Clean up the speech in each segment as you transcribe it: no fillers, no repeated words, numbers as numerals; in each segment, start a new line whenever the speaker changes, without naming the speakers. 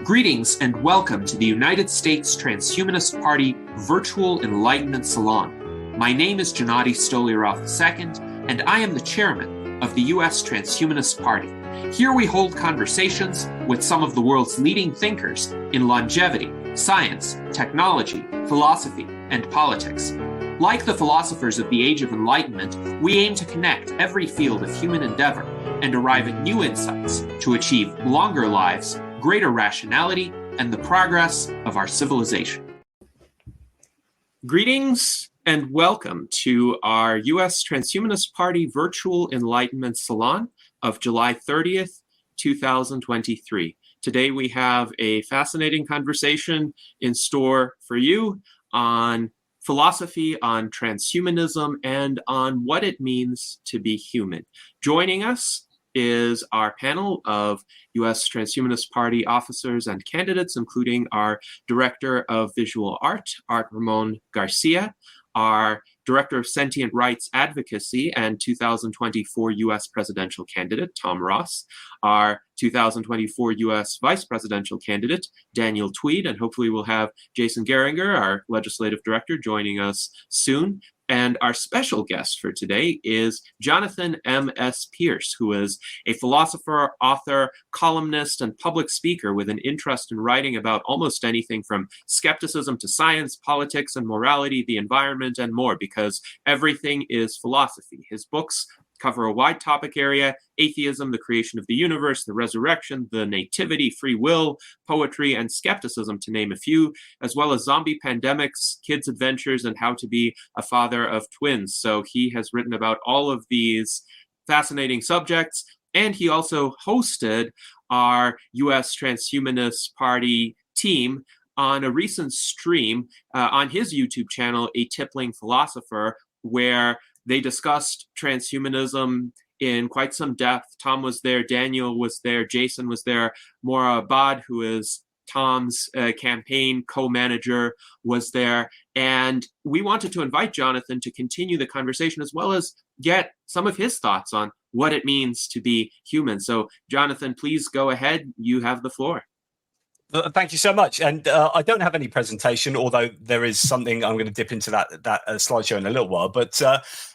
Greetings and welcome to the United States Transhumanist Party Virtual Enlightenment Salon. My name is Gennady Stoliarov II, and I am the chairman of the U.S. Transhumanist Party. Here we hold conversations with some of the world's leading thinkers in longevity, science, technology, philosophy, and politics. Like the philosophers of the Age of Enlightenment, we aim to connect every field of human endeavor and arrive at new insights to achieve longer lives, greater rationality, and the progress of our civilization. Greetings and welcome to our U.S. Transhumanist Party Virtual Enlightenment Salon of July 30th, 2023. Today we have a fascinating conversation in store for you on philosophy, on transhumanism, and on what it means to be human. Joining us is our panel of U.S. Transhumanist Party officers and candidates, including our Director of Visual Art, Art Ramon Garcia, our Director of Sentient Rights Advocacy and 2024 U.S. presidential candidate, Tom Ross, our 2024 U.S. vice presidential candidate, Daniel Tweed, and hopefully we'll have Jason Geringer, our legislative director, joining us soon. And our special guest for today is Jonathan M.S. Pearce, who is a philosopher, author, columnist, and public speaker with an interest in writing about almost anything from skepticism to science, politics, and morality, the environment, and more, because everything is philosophy. His books cover a wide topic area: atheism, the creation of the universe, the resurrection, the nativity, free will, poetry, and skepticism, to name a few, as well as zombie pandemics, kids' adventures, and how to be a father of twins. So he has written about all of these fascinating subjects, and he also hosted our U.S. Transhumanist Party team on a recent stream on his YouTube channel, A Tippling Philosopher, where they discussed transhumanism in quite some depth. Tom was there, Daniel was there, Jason was there, Maura Abad, who is Tom's campaign co-manager, was there. And we wanted to invite Jonathan to continue the conversation as well as get some of his thoughts on what it means to be human. So Jonathan, please go ahead. You have the floor.
Thank you so much. And I don't have any presentation, although there is something I'm going to dip into that slideshow in a little while. But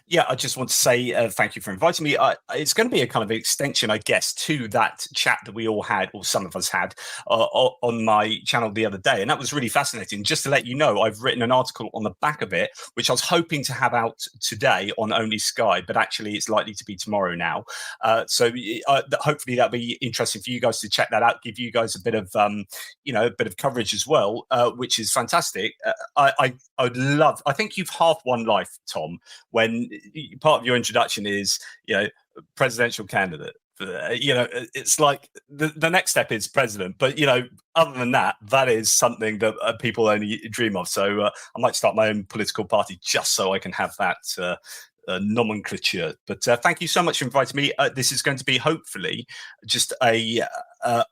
yeah, I just want to say thank you for inviting me. It's going to be a kind of extension, I guess, to that chat that we all had, or some of us had, on my channel the other day. And that was really fascinating. Just to let you know, I've written an article on the back of it, which I was hoping to have out today on Only Sky, but actually it's likely to be tomorrow now. So hopefully that'll be interesting for you guys to check that out, give you guys a bit of a bit of coverage as well, which is fantastic. I would love. I think you've half one life, Tom, when part of your introduction is presidential candidate. It's like the next step is president, but other than that, that is something that people only dream of. So I might start my own political party just so I can have that nomenclature. But thank you so much for inviting me. This is going to be hopefully just an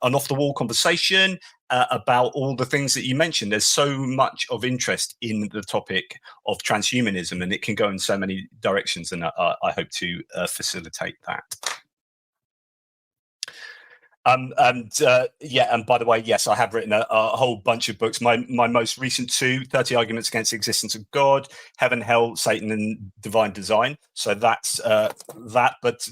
off-the-wall conversation about all the things that you mentioned. There's so much of interest in the topic of transhumanism, and it can go in so many directions, and I hope to facilitate that. And by the way, yes, I have written a whole bunch of books. My most recent two, 30 Arguments Against the Existence of God, Heaven, Hell, Satan, and Divine Design. So that's that, but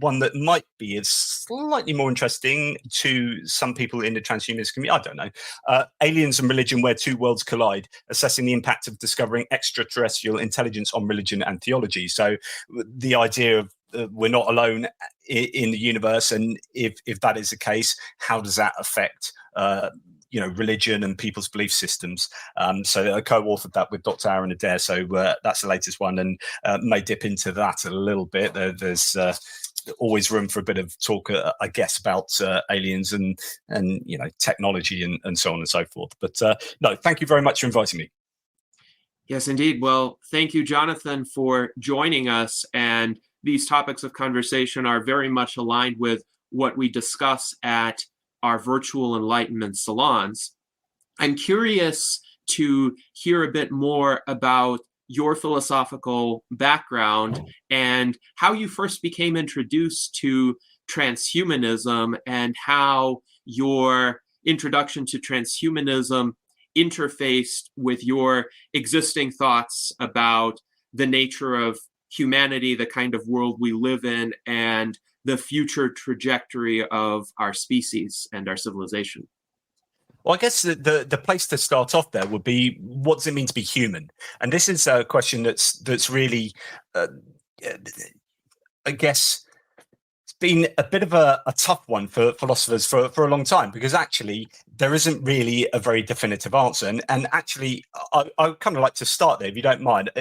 one that might be is slightly more interesting to some people in the transhumanist community, I don't know. Aliens and Religion, Where Two Worlds Collide, assessing the impact of discovering extraterrestrial intelligence on religion and theology. So the idea of we're not alone in the universe, and if that is the case, how does that affect religion and people's belief systems? So I co-authored that with Dr. Aaron Adair. So that's the latest one, and may dip into that a little bit. There's always room for a bit of talk, I guess, about aliens and technology and so on and so forth. But no, thank you very much for inviting me.
Yes, indeed. Well, thank you, Jonathan, for joining us. And these topics of conversation are very much aligned with what we discuss at our virtual enlightenment salons. I'm curious to hear a bit more about your philosophical background and how you first became introduced to transhumanism and how your introduction to transhumanism interfaced with your existing thoughts about the nature of humanity, the kind of world we live in, and the future trajectory of our species and our civilization?
Well, I guess the place to start off there would be, what does it mean to be human? And this is a question that's really, I guess, it's been a bit of a tough one for philosophers for a long time, because actually there isn't really a very definitive answer. And actually, I would kind of like to start there, if you don't mind.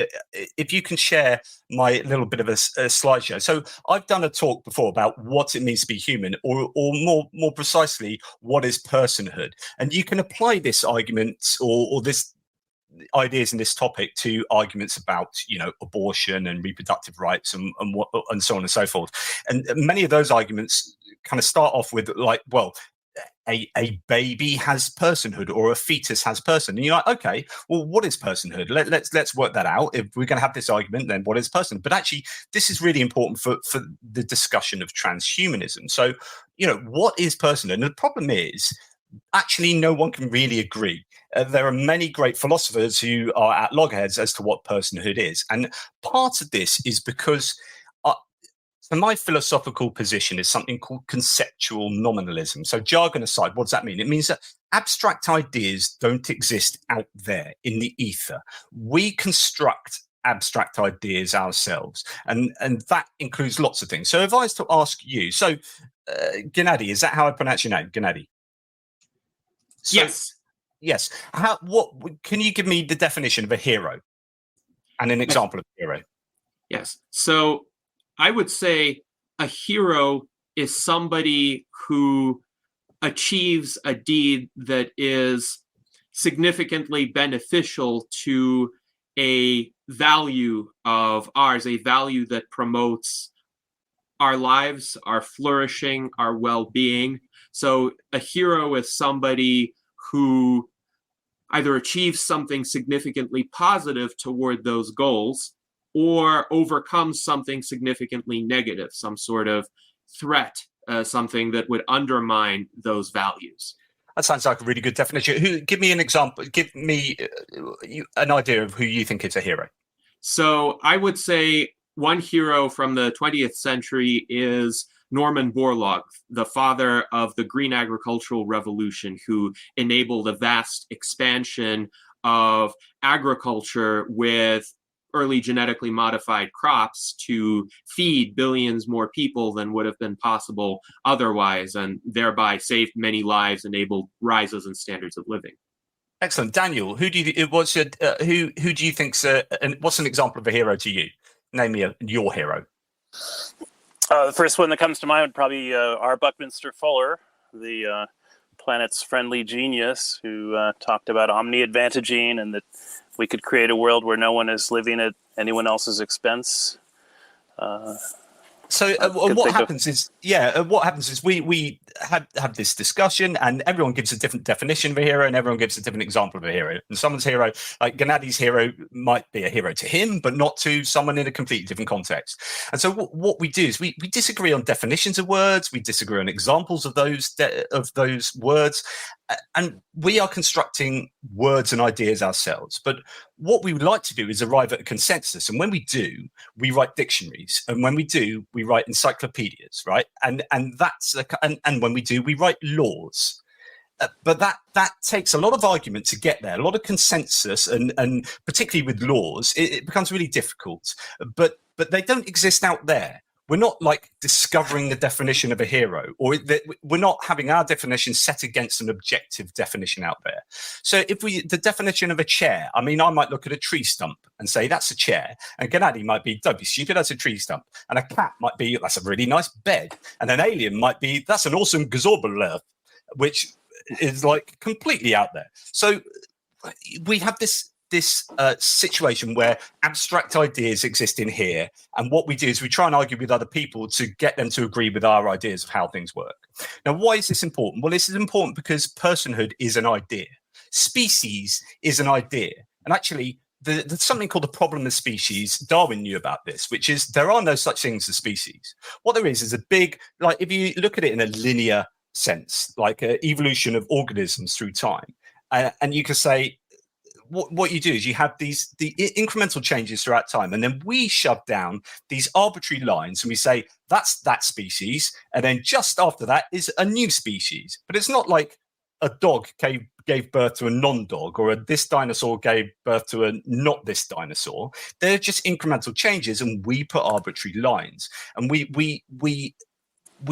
If you can share my little bit of a slideshow. So I've done a talk before about what it means to be human, or more precisely, what is personhood. And you can apply this argument or this ideas in this topic to arguments about, abortion and reproductive rights and so on and so forth. And many of those arguments kind of start off with like, well, a baby has personhood, or a fetus has person. And you're like, okay, well, what is personhood? Let's work that out. If we're going to have this argument, then what is personhood? But actually, this is really important for the discussion of transhumanism. So, what is personhood? And the problem is, actually, no one can really agree. There are many great philosophers who are at loggerheads as to what personhood is. And part of this is because, so my philosophical position is something called conceptual nominalism. So jargon aside, what does that mean? It means that abstract ideas don't exist out there in the ether. We construct abstract ideas ourselves. And that includes lots of things. So if I was to ask you, so Gennady, is that how I pronounce your name? Gennady? So,
yes.
Yes. What can you give me the definition of a hero and an example of a hero?
Yes. So I would say a hero is somebody who achieves a deed that is significantly beneficial to a value of ours, a value that promotes our lives, our flourishing, our well-being. So a hero is somebody who either achieves something significantly positive toward those goals, or overcomes something significantly negative, some sort of threat, something that would undermine those values.
That sounds like a really good definition. Give me an example. Give me an idea of who you think is a hero.
So I would say one hero from the 20th century is Norman Borlaug, the father of the Green Agricultural Revolution, who enabled a vast expansion of agriculture with early genetically modified crops to feed billions more people than would have been possible otherwise, and thereby saved many lives, enabled rises in standards of living.
Excellent. Daniel, who do you think's what's an example of a hero to you? Name me your hero.
The first one that comes to mind would probably R. Buckminster Fuller, the planet's friendly genius, who talked about omni-advantaging, and that we could create a world where no one is living at anyone else's expense.
So what happens is we have this discussion, and everyone gives a different definition of a hero, and everyone gives a different example of a hero. And someone's hero, like Gennady's hero, might be a hero to him, but not to someone in a completely different context. And so what we do is we disagree on definitions of words, we disagree on examples of those words, and we are constructing words and ideas ourselves. But what we would like to do is arrive at a consensus. And when we do, we write dictionaries. And when we do, we write encyclopedias, right? And when we do, we write laws. But that takes a lot of argument to get there, a lot of consensus, and particularly with laws, it becomes really difficult. But they don't exist out there. We're not like discovering the definition of a hero, or we're not having our definition set against an objective definition out there. So the definition of a chair, I mean, I might look at a tree stump and say that's a chair, and Gennady might be, don't be stupid, that's a tree stump. And a cat might be, that's a really nice bed. And an alien might be, that's an awesome Gazorbalurth, which is like completely out there. So we have this situation where abstract ideas exist in here, and what we do is we try and argue with other people to get them to agree with our ideas of how things work. Now, why is this important? Well, this is important because personhood is an idea. Species is an idea. And actually, there's something called the problem of species. Darwin knew about this, which is there are no such things as species. What there is a big, like if you look at it in a linear sense, like evolution of organisms through time. And you can say, what you do is you have the incremental changes throughout time, and then we shove down these arbitrary lines and we say that's that species, and then just after that is a new species. But it's not like a dog gave birth to a non-dog, or this dinosaur gave birth to a not this dinosaur. They're just incremental changes, and we put arbitrary lines, and we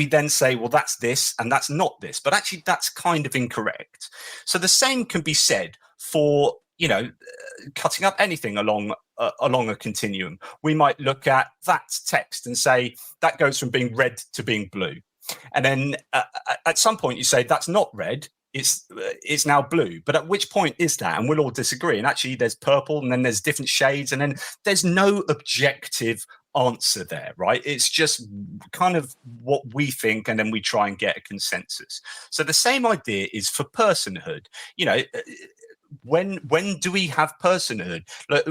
then say, well, that's this and that's not this, but actually that's kind of incorrect. So the same can be said for, cutting up anything along a continuum. We might look at that text and say that goes from being red to being blue, and then at some point you say that's not red, it's now blue. But at which point is that? And we'll all disagree. And actually there's purple, and then there's different shades, and then there's no objective answer there, right? It's just kind of what we think, and then we try and get a consensus. So the same idea is for personhood. When do we have personhood?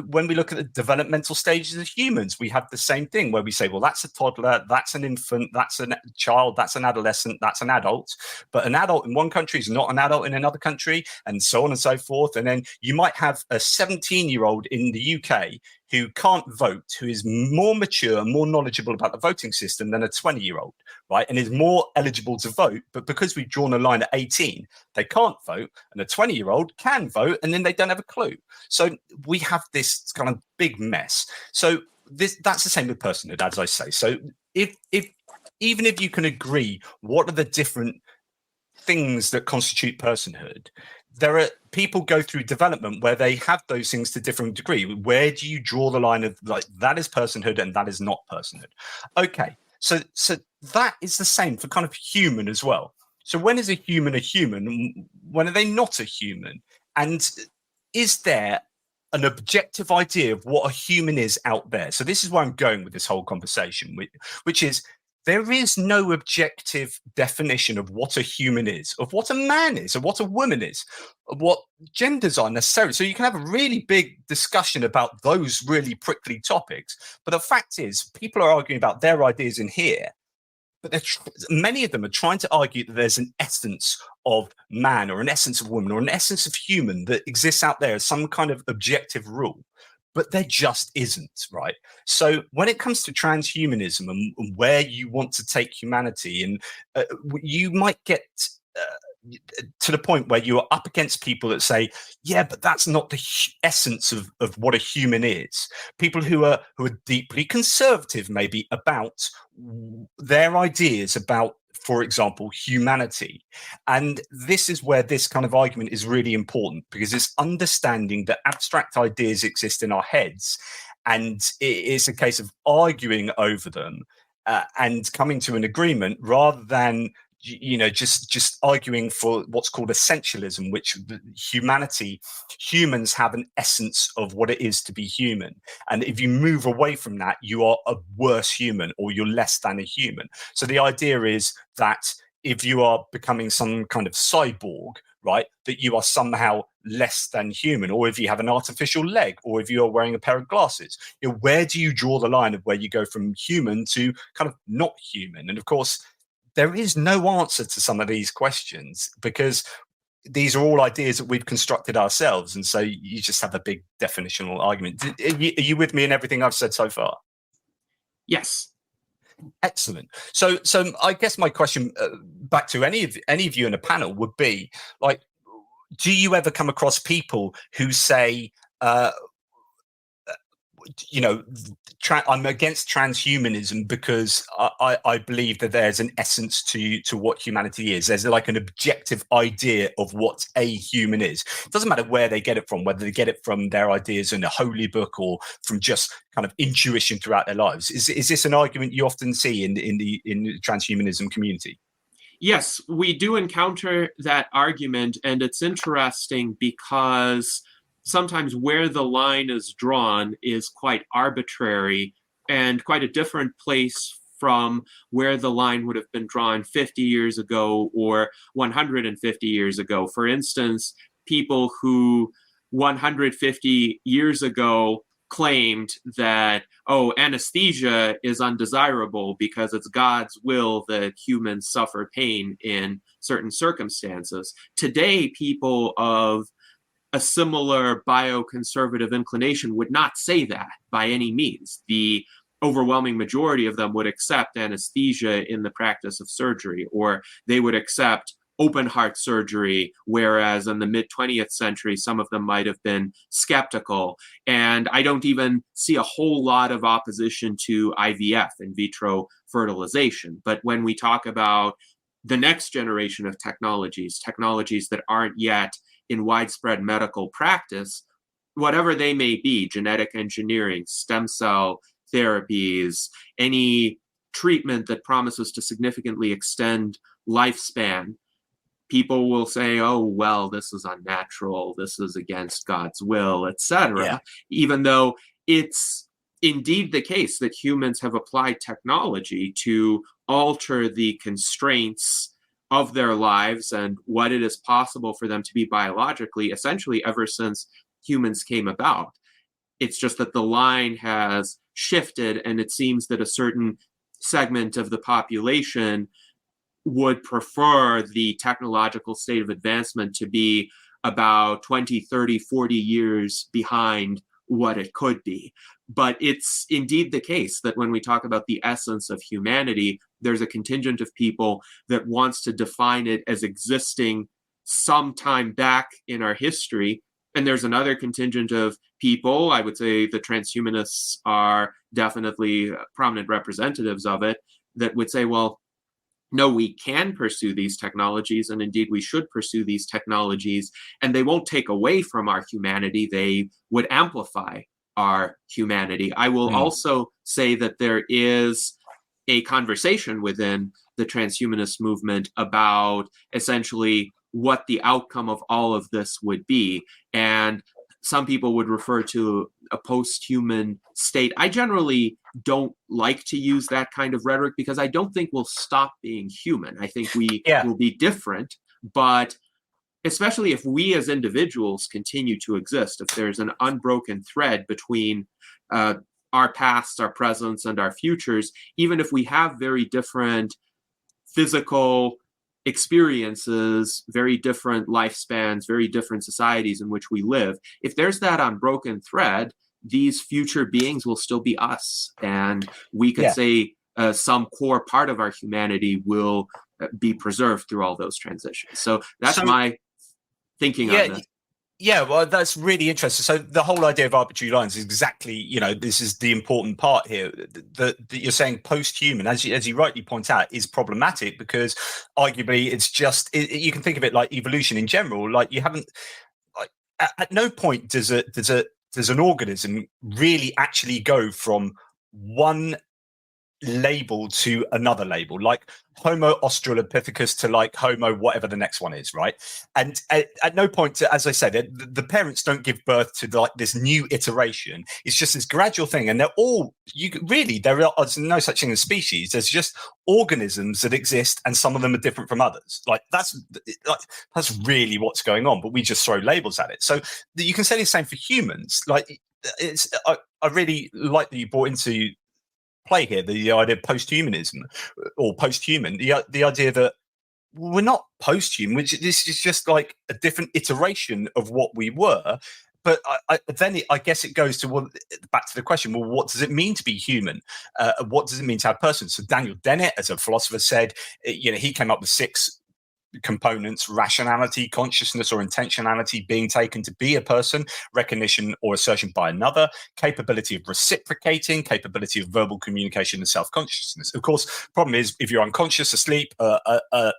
When we look at the developmental stages of humans, we have the same thing where we say, well, that's a toddler, that's an infant, that's a child, that's an adolescent, that's an adult. But an adult in one country is not an adult in another country, and so on and so forth. And then you might have a 17-year-old in the UK who can't vote, who is more mature and more knowledgeable about the voting system than a 20-year-old, right? And is more eligible to vote. But because we've drawn a line at 18, they can't vote, and a 20-year-old can vote, and then they don't have a clue. So we have this kind of big mess. So that's the same with personhood, as I say. So if even if you can agree what are the different things that constitute personhood, there are people go through development where they have those things to different degree. Where do you draw the line of like that is personhood and that is not personhood? Okay, so that is the same for kind of human as well. So when is a human a human? When are they not a human? And is there an objective idea of what a human is out there? So this is where I'm going with this whole conversation, which is there is no objective definition of what a human is, of what a man is, of what a woman is, of what genders are necessarily. So you can have a really big discussion about those really prickly topics. But the fact is, people are arguing about their ideas in here, but many of them are trying to argue that there's an essence of man or an essence of woman or an essence of human that exists out there as some kind of objective rule. But there just isn't, right? So when it comes to transhumanism and where you want to take humanity, and you might get to the point where you are up against people that say, yeah, but that's not the essence of what a human is. People who are deeply conservative, maybe, about their ideas about, for example, humanity. And this is where this kind of argument is really important, because it's understanding that abstract ideas exist in our heads, and it's a case of arguing over them and coming to an agreement, rather than just arguing for what's called essentialism, which humans have an essence of what it is to be human. And if you move away from that, you are a worse human, or you're less than a human. So the idea is that if you are becoming some kind of cyborg, right, that you are somehow less than human, or if you have an artificial leg, or if you are wearing a pair of glasses, where do you draw the line of where you go from human to kind of not human? And of course, there is no answer to some of these questions, because these are all ideas that we've constructed ourselves. And so you just have a big definitional argument. Are you with me in everything I've said so far?
Yes.
Excellent. So I guess my question back to any of you in a panel would be, like, do you ever come across people who say, I'm against transhumanism because I believe that there's an essence to what humanity is. There's like an objective idea of what a human is. It doesn't matter where they get it from, whether they get it from their ideas in a holy book or from just kind of intuition throughout their lives. Is this an argument you often see in the transhumanism community?
Yes, we do encounter that argument, and it's interesting because sometimes where the line is drawn is quite arbitrary and quite a different place from where the line would have been drawn 50 years ago or 150 years ago. For instance, people who 150 years ago claimed that, oh, anesthesia is undesirable because it's God's will that humans suffer pain in certain circumstances. Today, people of a similar bioconservative inclination would not say that by any means. The overwhelming majority of them would accept anesthesia in the practice of surgery, or they would accept open heart surgery, whereas in the mid-20th century, some of them might have been skeptical. And I don't even see a whole lot of opposition to IVF, in vitro fertilization. But when we talk about the next generation of technologies that aren't yet in widespread medical practice, whatever they may be, genetic engineering, stem cell therapies, any treatment that promises to significantly extend lifespan, people will say, oh, well, this is unnatural, this is against God's will, etc. Even though it's indeed the case that humans have applied technology to alter the constraints of their lives and what it is possible for them to be biologically, essentially ever since humans came about. It's just that the line has shifted, and it seems that a certain segment of the population would prefer the technological state of advancement to be about 20, 30, 40 years behind what it could be. But it's indeed the case that when we talk about the essence of humanity, there's a contingent of people that wants to define it as existing sometime back in our history. And there's another contingent of people, I would say the transhumanists are definitely prominent representatives of it, that would say, well, no, we can pursue these technologies, and indeed we should pursue these technologies, and they won't take away from our humanity, they would amplify our humanity. I will also say that there is a conversation within the transhumanist movement about essentially what the outcome of all of this would be. And some people would refer to a post-human state. I generally don't like to use that kind of rhetoric because I don't think we'll stop being human. I think we will be different, but especially if we as individuals continue to exist, if there's an unbroken thread between our past, our presents, and our futures, even if we have very different physical experiences, very different lifespans, very different societies in which we live, if there's that unbroken thread, these future beings will still be us. And we could say some core part of our humanity will be preserved through all those transitions. So that's my thinking on this.
Yeah, well, that's really interesting. So the whole idea of arbitrary lines is exactly, this is the important part here. That you're saying post-human, as you rightly point out, is problematic because arguably it's just, you can think of it like evolution in general. Like you haven't, at no point does an organism really actually go from one label to another label, like Homo australopithecus to like Homo whatever the next one is, right? And at no point, as I said, the parents don't give birth to like this new iteration. It's just this gradual thing, and they're all there's no such thing as species. There's just organisms that exist, and some of them are different from others. Like that's really what's going on, but we just throw labels at it. So you can say the same for humans. Like I really like that you brought into play here the idea of post-humanism or post-human, the idea that we're not post-human, which this is just like a different iteration of what we were. But I guess it goes to back to the question, well, what does it mean to be human? What does it mean to have a person? So Daniel Dennett, as a philosopher, said, he came up with 6 components: rationality, consciousness or intentionality being taken to be a person, recognition or assertion by another, capability of reciprocating, capability of verbal communication, and self-consciousness. Of course, problem is if you're unconscious, asleep, a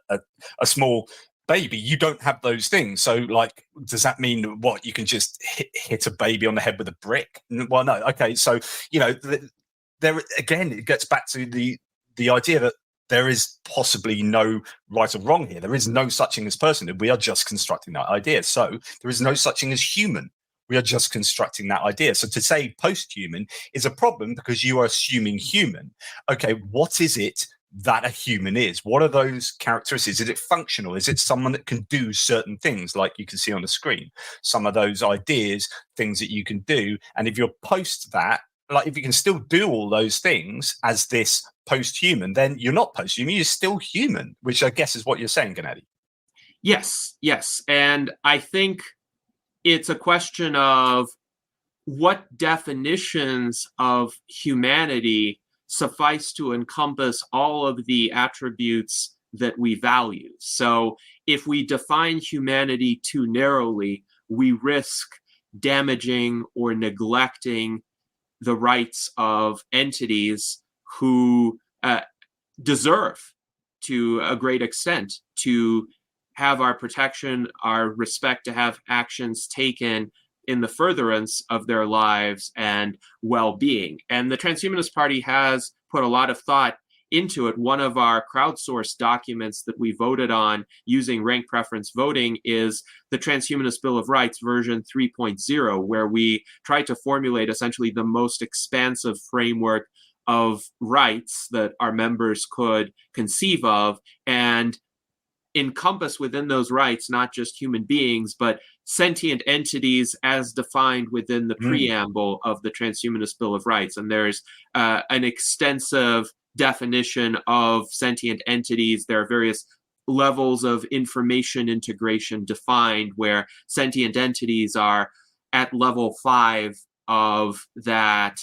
small baby, you don't have those things. So like, does that mean what you can just hit a baby on the head with a brick? Well, no. Okay, so there again, it gets back to the idea that there is possibly no right or wrong here. There is no such thing as personhood. We are just constructing that idea. So there is no such thing as human. We are just constructing that idea. So to say post-human is a problem because you are assuming human. Okay, what is it that a human is? What are those characteristics? Is it functional? Is it someone that can do certain things like you can see on the screen? Some of those ideas, things that you can do. And if you're post that, like if you can still do all those things as this post-human, then you're not post-human, you're still human, which I guess is what you're saying, Gennady.
Yes. And I think it's a question of what definitions of humanity suffice to encompass all of the attributes that we value. So if we define humanity too narrowly, we risk damaging or neglecting the rights of entities who deserve, to a great extent, to have our protection, our respect, to have actions taken in the furtherance of their lives and well-being. And the Transhumanist Party has put a lot of thought into it. One of our crowdsourced documents that we voted on using rank preference voting is the Transhumanist Bill of Rights version 3.0, where we tried to formulate essentially the most expansive framework of rights that our members could conceive of, and encompass within those rights not just human beings, but sentient entities as defined within the preamble of the Transhumanist Bill of Rights. And there's an extensive definition of sentient entities. There are various levels of information integration defined, where sentient entities are at level 5 of that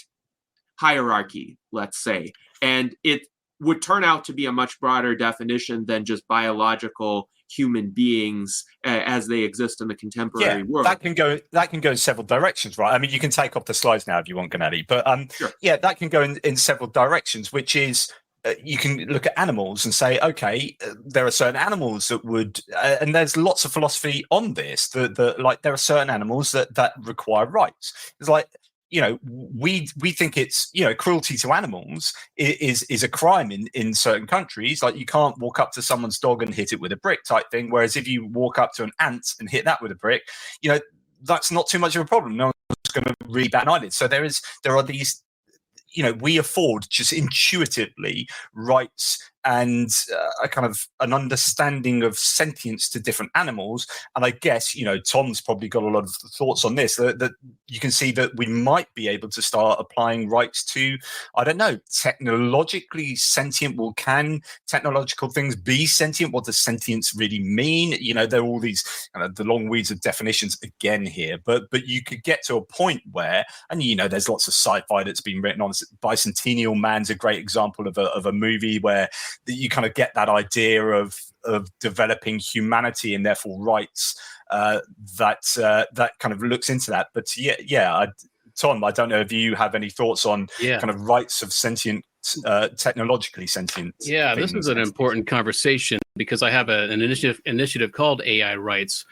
hierarchy, let's say. And it would turn out to be a much broader definition than just biological human beings as they exist in the contemporary world.
That can go in several directions, right? I mean, you can take off the slides now if you want, Gennady, but
Sure.
Yeah, that can go in several directions, which is you can look at animals and say, okay, there are certain animals that would, and there's lots of philosophy on this, that like there are certain animals that require rights. It's like, you know, we think it's, you know, cruelty to animals is a crime in certain countries. Like you can't walk up to someone's dog and hit it with a brick type thing. Whereas if you walk up to an ant and hit that with a brick, you know, that's not too much of a problem. No one's going to really bat an eyelid. So there are these, you know, we afford just intuitively rights and a kind of an understanding of sentience to different animals. And I guess, you know, Tom's probably got a lot of thoughts on this, that you can see that we might be able to start applying rights to, I don't know, technologically sentient. Well, can technological things be sentient? What does sentience really mean? You know, there are all these kind of the long weeds of definitions again here, but you could get to a point where, and you know, there's lots of sci-fi that's been written on. Bicentennial Man's a great example of a movie where you kind of get that idea of developing humanity and therefore rights that kind of looks into that. But Tom, I don't know if you have any thoughts on kind of rights of sentient, technologically sentient.
Yeah, this is an important conversation because I have an initiative called AI Rights,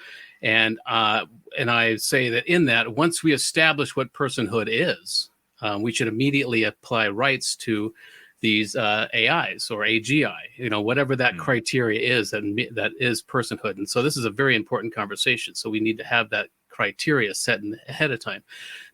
and I say that in that once we establish what personhood is, we should immediately apply rights to these AIs or AGI, you know, whatever that criteria is that is personhood. And so this is a very important conversation. So we need to have that criteria set ahead of time.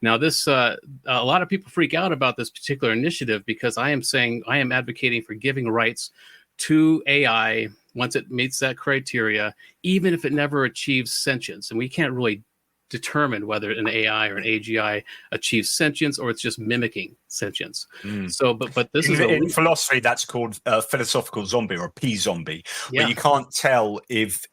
Now, this a lot of people freak out about this particular initiative because I am advocating for giving rights to AI once it meets that criteria, even if it never achieves sentience. And we can't really determine whether an AI or an AGI achieves sentience or it's just mimicking sentience. So, but this is
in philosophy that's called philosophical zombie or a p-zombie, where you can't tell if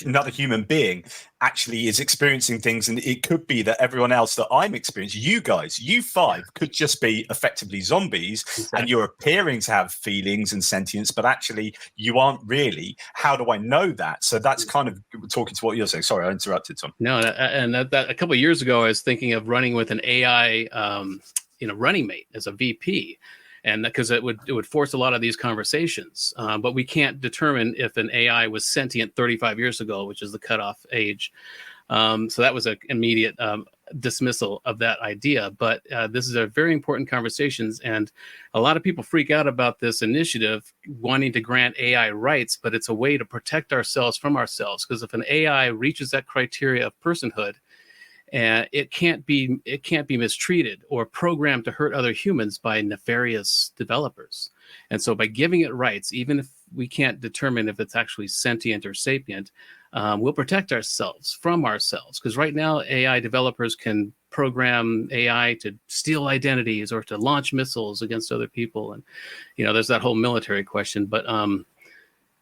another human being actually is experiencing things, and it could be that everyone else that I'm experiencing, you five, could just be effectively zombies, and you're appearing to have feelings and sentience, but actually you aren't really. How do I know that? So that's kind of talking to what you're saying. Sorry, I interrupted, Tom.
No, and that a couple of years ago, I was thinking of running with an AI, running mate as a VP, and because it would force a lot of these conversations. But we can't determine if an AI was sentient 35 years ago, which is the cutoff age. So that was an immediate dismissal of that idea. But this is a very important conversations, and a lot of people freak out about this initiative wanting to grant AI rights, but it's a way to protect ourselves from ourselves. Because if an AI reaches that criteria of personhood, and it can't be mistreated or programmed to hurt other humans by nefarious developers. And so by giving it rights, even if we can't determine if it's actually sentient or sapient, we'll protect ourselves from ourselves. Because right now, AI developers can program AI to steal identities or to launch missiles against other people. And, there's that whole military question.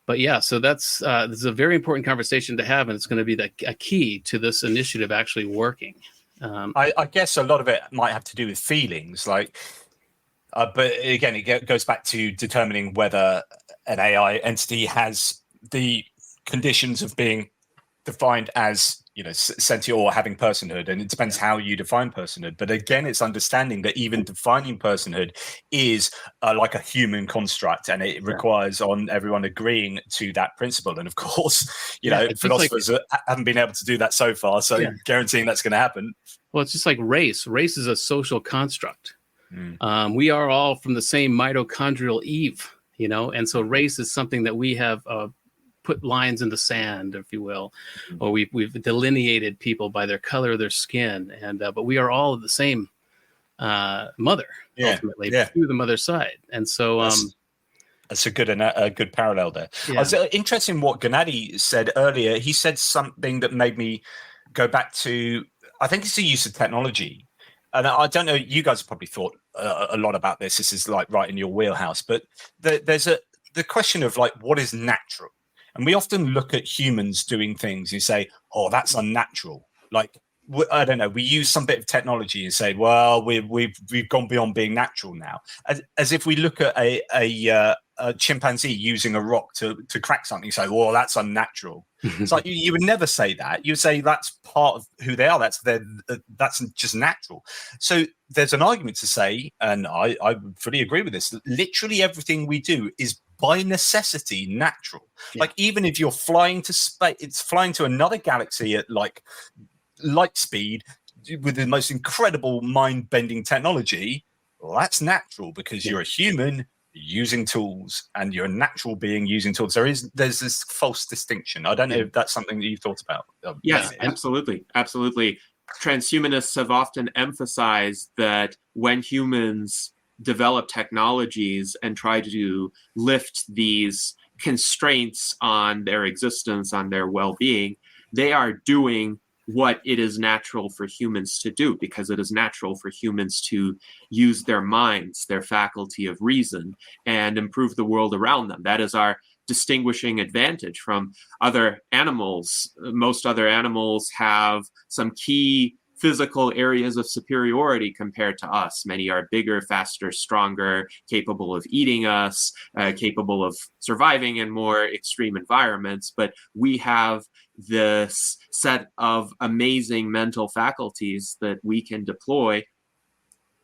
But yeah, so this is a very important conversation to have, and it's going to be a key to this initiative actually working.
I guess a lot of it might have to do with feelings, but again, it goes back to determining whether an AI entity has the conditions of being defined as sentient or having personhood, and it depends how you define personhood. But again, it's understanding that even defining personhood is like a human construct, and it requires on everyone agreeing to that principle. And of course, philosophers haven't been able to do that so far, so guaranteeing that's going to happen.
Well, it's just like race. Race is a social construct. We are all from the same mitochondrial Eve, and so race is something that we have put lines in the sand, if you will, or we've delineated people by their color of their skin, and but we are all the same mother, ultimately, through the mother's side. And so
that's a good parallel there. I was interested in what Gennady said earlier. He said something that made me go back to, I think it's the use of technology. And I don't know, you guys have probably thought a lot about this. This is like right in your wheelhouse, but there's the question of like, what is natural? And we often look at humans doing things and say, oh, that's unnatural. Like, I don't know, we use some bit of technology and say, well, we've gone beyond being natural now. As if we look at a chimpanzee using a rock to crack something, say, well, that's unnatural. It's like you would never say that. You would say that's part of who they are. That's just natural. So there's an argument to say, and I fully agree with this, literally everything we do is by necessity natural. Like even if you're flying to space, it's flying to another galaxy at like light speed with the most incredible mind-bending technology. Well, that's natural because you're a human using tools, and you're a natural being using tools. There's this false distinction. I don't know if that's something that you've thought about.
Yes, absolutely. Transhumanists have often emphasized that when humans develop technologies and try to lift these constraints on their existence, on their well-being, they are doing what it is natural for humans to do, because it is natural for humans to use their minds, their faculty of reason, and improve the world around them. That is our distinguishing advantage from other animals. Most other animals have some key physical areas of superiority compared to us. Many are bigger, faster, stronger, capable of eating us, capable of surviving in more extreme environments. But we have this set of amazing mental faculties that we can deploy,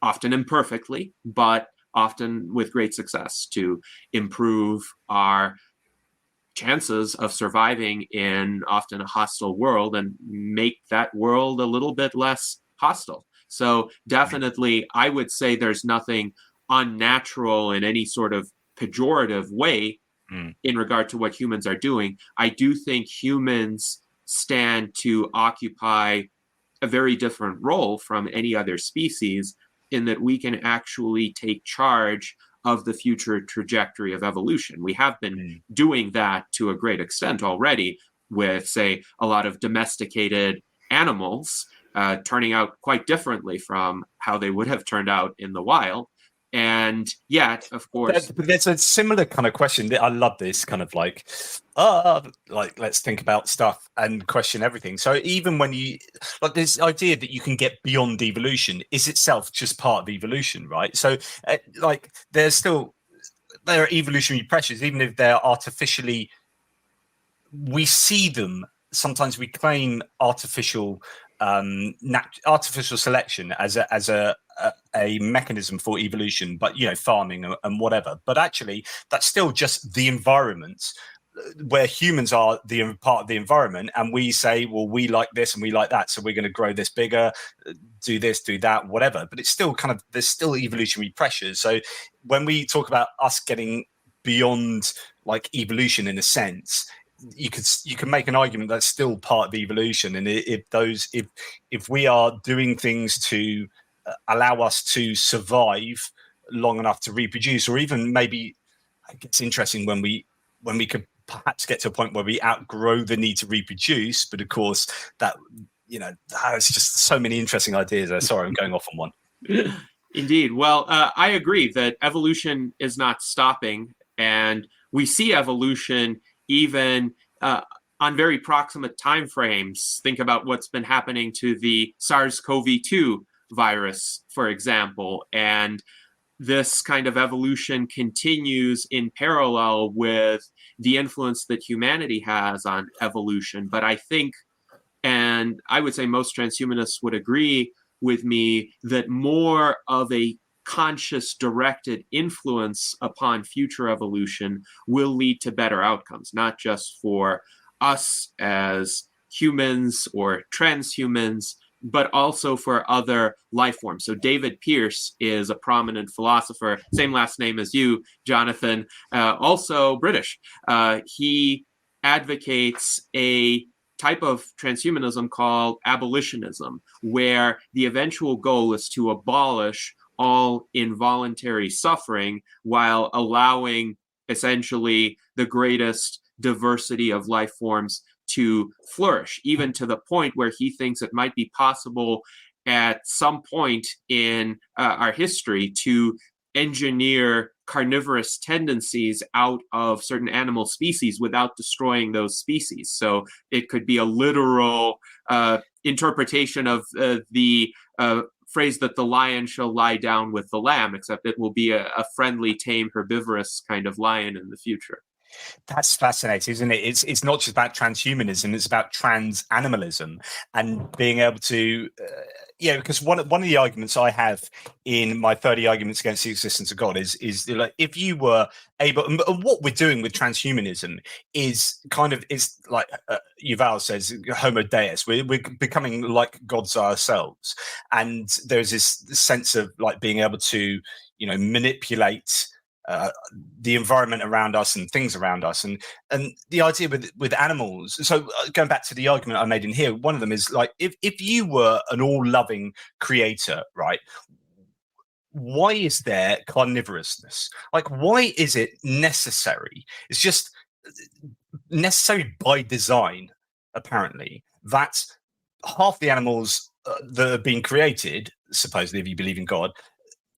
often imperfectly, but often with great success, to improve our chances of surviving in often a hostile world and make that world a little bit less hostile. So definitely, I would say there's nothing unnatural in any sort of pejorative way in regard to what humans are doing. I do think humans stand to occupy a very different role from any other species, in that we can actually take charge of the future trajectory of evolution. We have been doing that to a great extent already with, say, a lot of domesticated animals turning out quite differently from how they would have turned out in the wild. And yet, of course,
there's a similar kind of question. I love this kind of like let's think about stuff and question everything. So even when you like this idea that you can get beyond evolution is itself just part of evolution, right? So there are evolutionary pressures, even if they're artificially. We see them sometimes. We claim artificial selection as a mechanism for evolution, but farming and whatever. But actually, that's still just the environment where humans are the part of the environment, and we say, well, we like this and we like that, so we're going to grow this bigger, do this, do that, whatever. But it's still there's still evolutionary pressures. So when we talk about us getting beyond like evolution in a sense, you can make an argument that's still part of evolution, and if we are doing things to allow us to survive long enough to reproduce, or even maybe it gets interesting when we could perhaps get to a point where we outgrow the need to reproduce. But of course, that there's just so many interesting ideas there. Sorry, I'm going off on one.
Indeed. Well, I agree that evolution is not stopping, and we see evolution even on very proximate time frames. Think about what's been happening to the SARS-CoV-2 virus, for example, and this kind of evolution continues in parallel with the influence that humanity has on evolution. But I think, and I would say most transhumanists would agree with me, that more of a conscious directed influence upon future evolution will lead to better outcomes, not just for us as humans or transhumans, but also for other life forms. So David Pearce is a prominent philosopher, same last name as you, Jonathan, also British. He advocates a type of transhumanism called abolitionism, where the eventual goal is to abolish all involuntary suffering while allowing essentially the greatest diversity of life forms to flourish, even to the point where he thinks it might be possible at some point in our history to engineer carnivorous tendencies out of certain animal species without destroying those species. So it could be a literal interpretation of the phrase that the lion shall lie down with the lamb, except it will be a friendly, tame, herbivorous kind of lion in the future.
That's fascinating, isn't it? It's not just about transhumanism; it's about trans animalism and being able to, because one of the arguments I have in my 30 arguments against the existence of God is like, if you were able, and what we're doing with transhumanism is like Yuval says, Homo Deus. We're becoming like gods ourselves, and there's this sense of like being able to, manipulate the environment around us and things around us, and the idea with animals. So going back to the argument I made in here, one of them is like, if you were an all-loving creator, right, why is there carnivorousness? Like, why is it necessary? It's just necessary by design, apparently, that half the animals that have been created, supposedly, if you believe in God,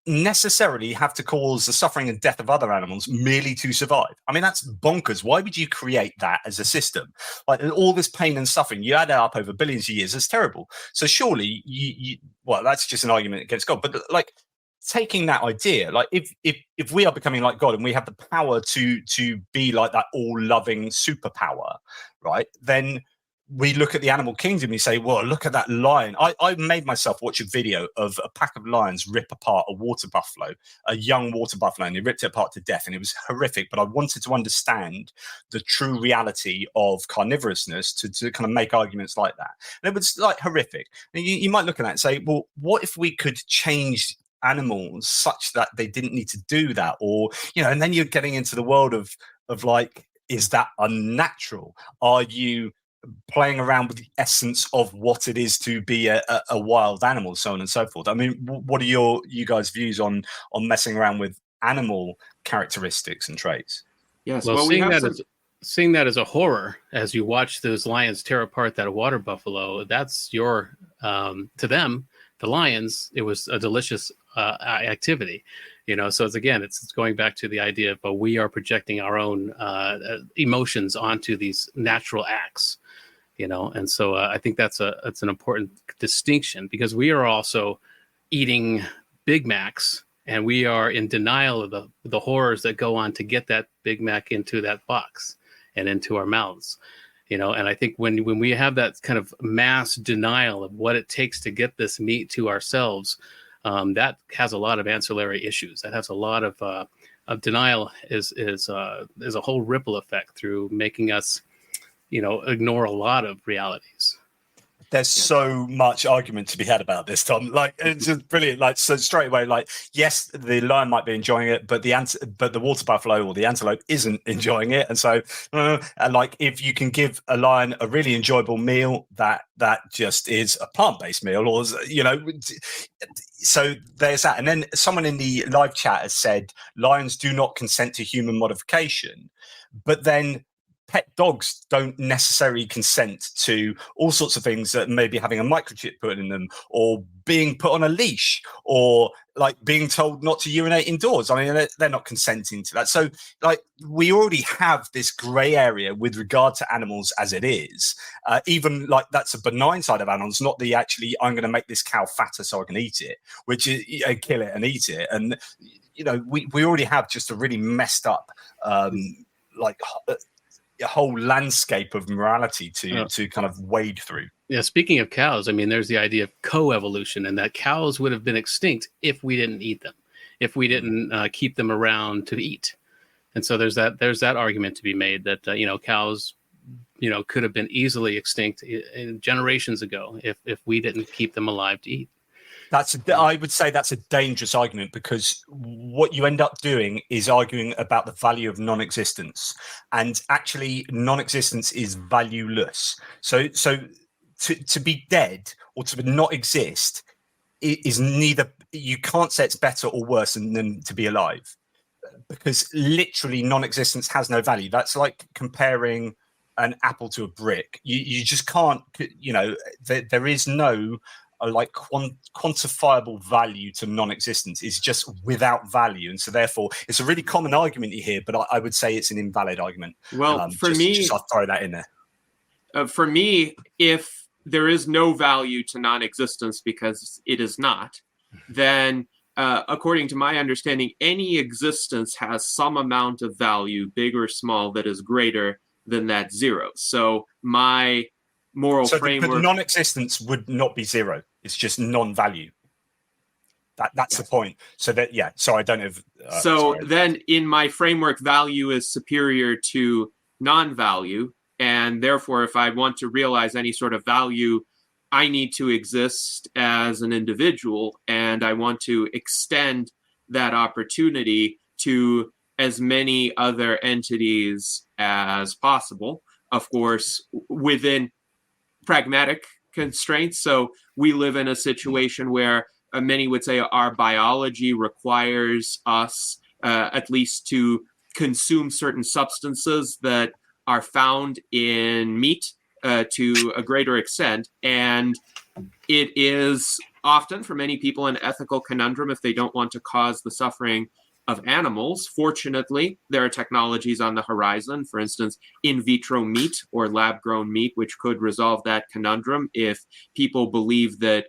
necessarily have to cause the suffering and death of other animals merely to survive. I mean, that's bonkers. Why would you create that as a system? Like, all this pain and suffering, you add it up over billions of years, it's terrible. So surely well, that's just an argument against God. But like, taking that idea, like if we are becoming like God and we have the power to be like that all-loving superpower, right, then we look at the animal kingdom and we say, well, look at that lion. I made myself watch a video of a pack of lions rip apart a water buffalo, a young water buffalo, and they ripped it apart to death. And it was horrific, but I wanted to understand the true reality of carnivorousness to kind of make arguments like that. And it was like horrific. And you might look at that and say, well, what if we could change animals such that they didn't need to do that? Or, and then you're getting into the world of like, is that unnatural? Are you playing around with the essence of what it is to be a wild animal, so on and so forth? I mean, what are you guys' views on messing around with animal characteristics and traits?
Yes,
well seeing that as a horror, as you watch those lions tear apart that water buffalo, that's your to them, the lions, it was a delicious activity. So it's going back to the idea of we are projecting our own emotions onto these natural acts. And so I think that's an important distinction, because we are also eating Big Macs and we are in denial of the horrors that go on to get that Big Mac into that box and into our mouths. And I think when we have that kind of mass denial of what it takes to get this meat to ourselves, that has a lot of ancillary issues. That has a lot of denial is a whole ripple effect through making us ignore a lot of realities.
There's so much argument to be had about this, Tom. Like, it's just brilliant. Like, so straight away, like, yes, the lion might be enjoying it, but the water buffalo or the antelope isn't enjoying it. And so, and like, if you can give a lion a really enjoyable meal, that just is a plant-based meal, or so there's that. And then someone in the live chat has said lions do not consent to human modification, but then pet dogs don't necessarily consent to all sorts of things, that maybe having a microchip put in them, or being put on a leash, or like being told not to urinate indoors. I mean, they're not consenting to that. So like, we already have this gray area with regard to animals as it is. Even like, that's a benign side of animals, not the actually, I'm going to make this cow fatter so I can eat it, which is kill it and eat it. And, we already have just a really messed up, a whole landscape of morality to kind of wade through.
Yeah, speaking of cows, I mean, there's the idea of coevolution, and that cows would have been extinct if we didn't eat them, if we didn't keep them around to eat. And so there's that argument to be made that cows could have been easily extinct generations ago if we didn't keep them alive to eat.
I would say that's a dangerous argument, because what you end up doing is arguing about the value of non-existence, and actually non-existence is valueless. So to be dead or to not exist is neither. You can't say it's better or worse than to be alive, because literally non-existence has no value. That's like comparing an apple to a brick. You just can't. There is no quantifiable value to non-existence. Is just without value, and so therefore it's a really common argument you hear, but I would say it's an invalid argument.
Well, for me,
I'll throw that in there.
For me, if there is no value to non-existence because it is not, then according to my understanding, any existence has some amount of value, big or small, that is greater than that zero. So my moral framework.
But non-existence would not be zero. It's just non-value. That's the point. So that So I don't have.
Then, in my framework, value is superior to non-value, and therefore, if I want to realize any sort of value, I need to exist as an individual, and I want to extend that opportunity to as many other entities as possible. Of course, within pragmatic constraints. So we live in a situation where many would say our biology requires us at least to consume certain substances that are found in meat to a greater extent. And it is often, for many people, an ethical conundrum if they don't want to cause the suffering of animals. Fortunately, there are technologies on the horizon, for instance, in vitro meat or lab-grown meat, which could resolve that conundrum if people believe that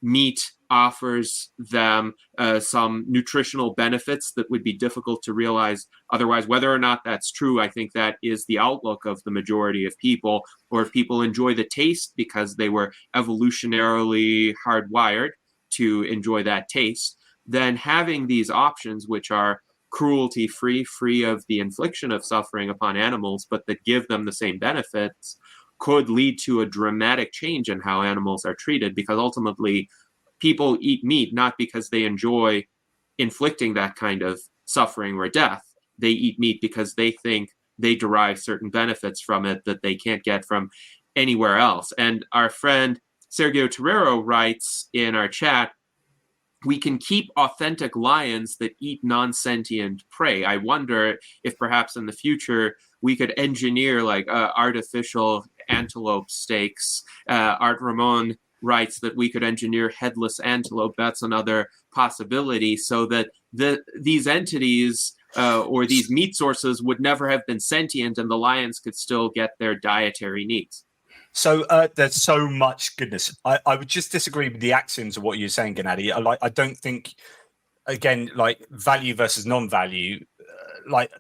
meat offers them some nutritional benefits that would be difficult to realize otherwise. Whether or not that's true, I think that is the outlook of the majority of people, or if people enjoy the taste because they were evolutionarily hardwired to enjoy that taste, then having these options, which are cruelty-free, free of the infliction of suffering upon animals, but that give them the same benefits, could lead to a dramatic change in how animals are treated, because ultimately people eat meat not because they enjoy inflicting that kind of suffering or death. They eat meat because they think they derive certain benefits from it that they can't get from anywhere else. And our friend Sergio Torrero writes in our chat, we can keep authentic lions that eat non-sentient prey. I wonder if perhaps in the future we could engineer artificial antelope steaks. Art Ramon writes that we could engineer headless antelope. That's another possibility, so that these entities or these meat sources would never have been sentient, and the lions could still get their dietary needs.
So there's so much goodness. I would just disagree with the axioms of what you're saying, Gennady. I don't think, again, like value versus non-value, like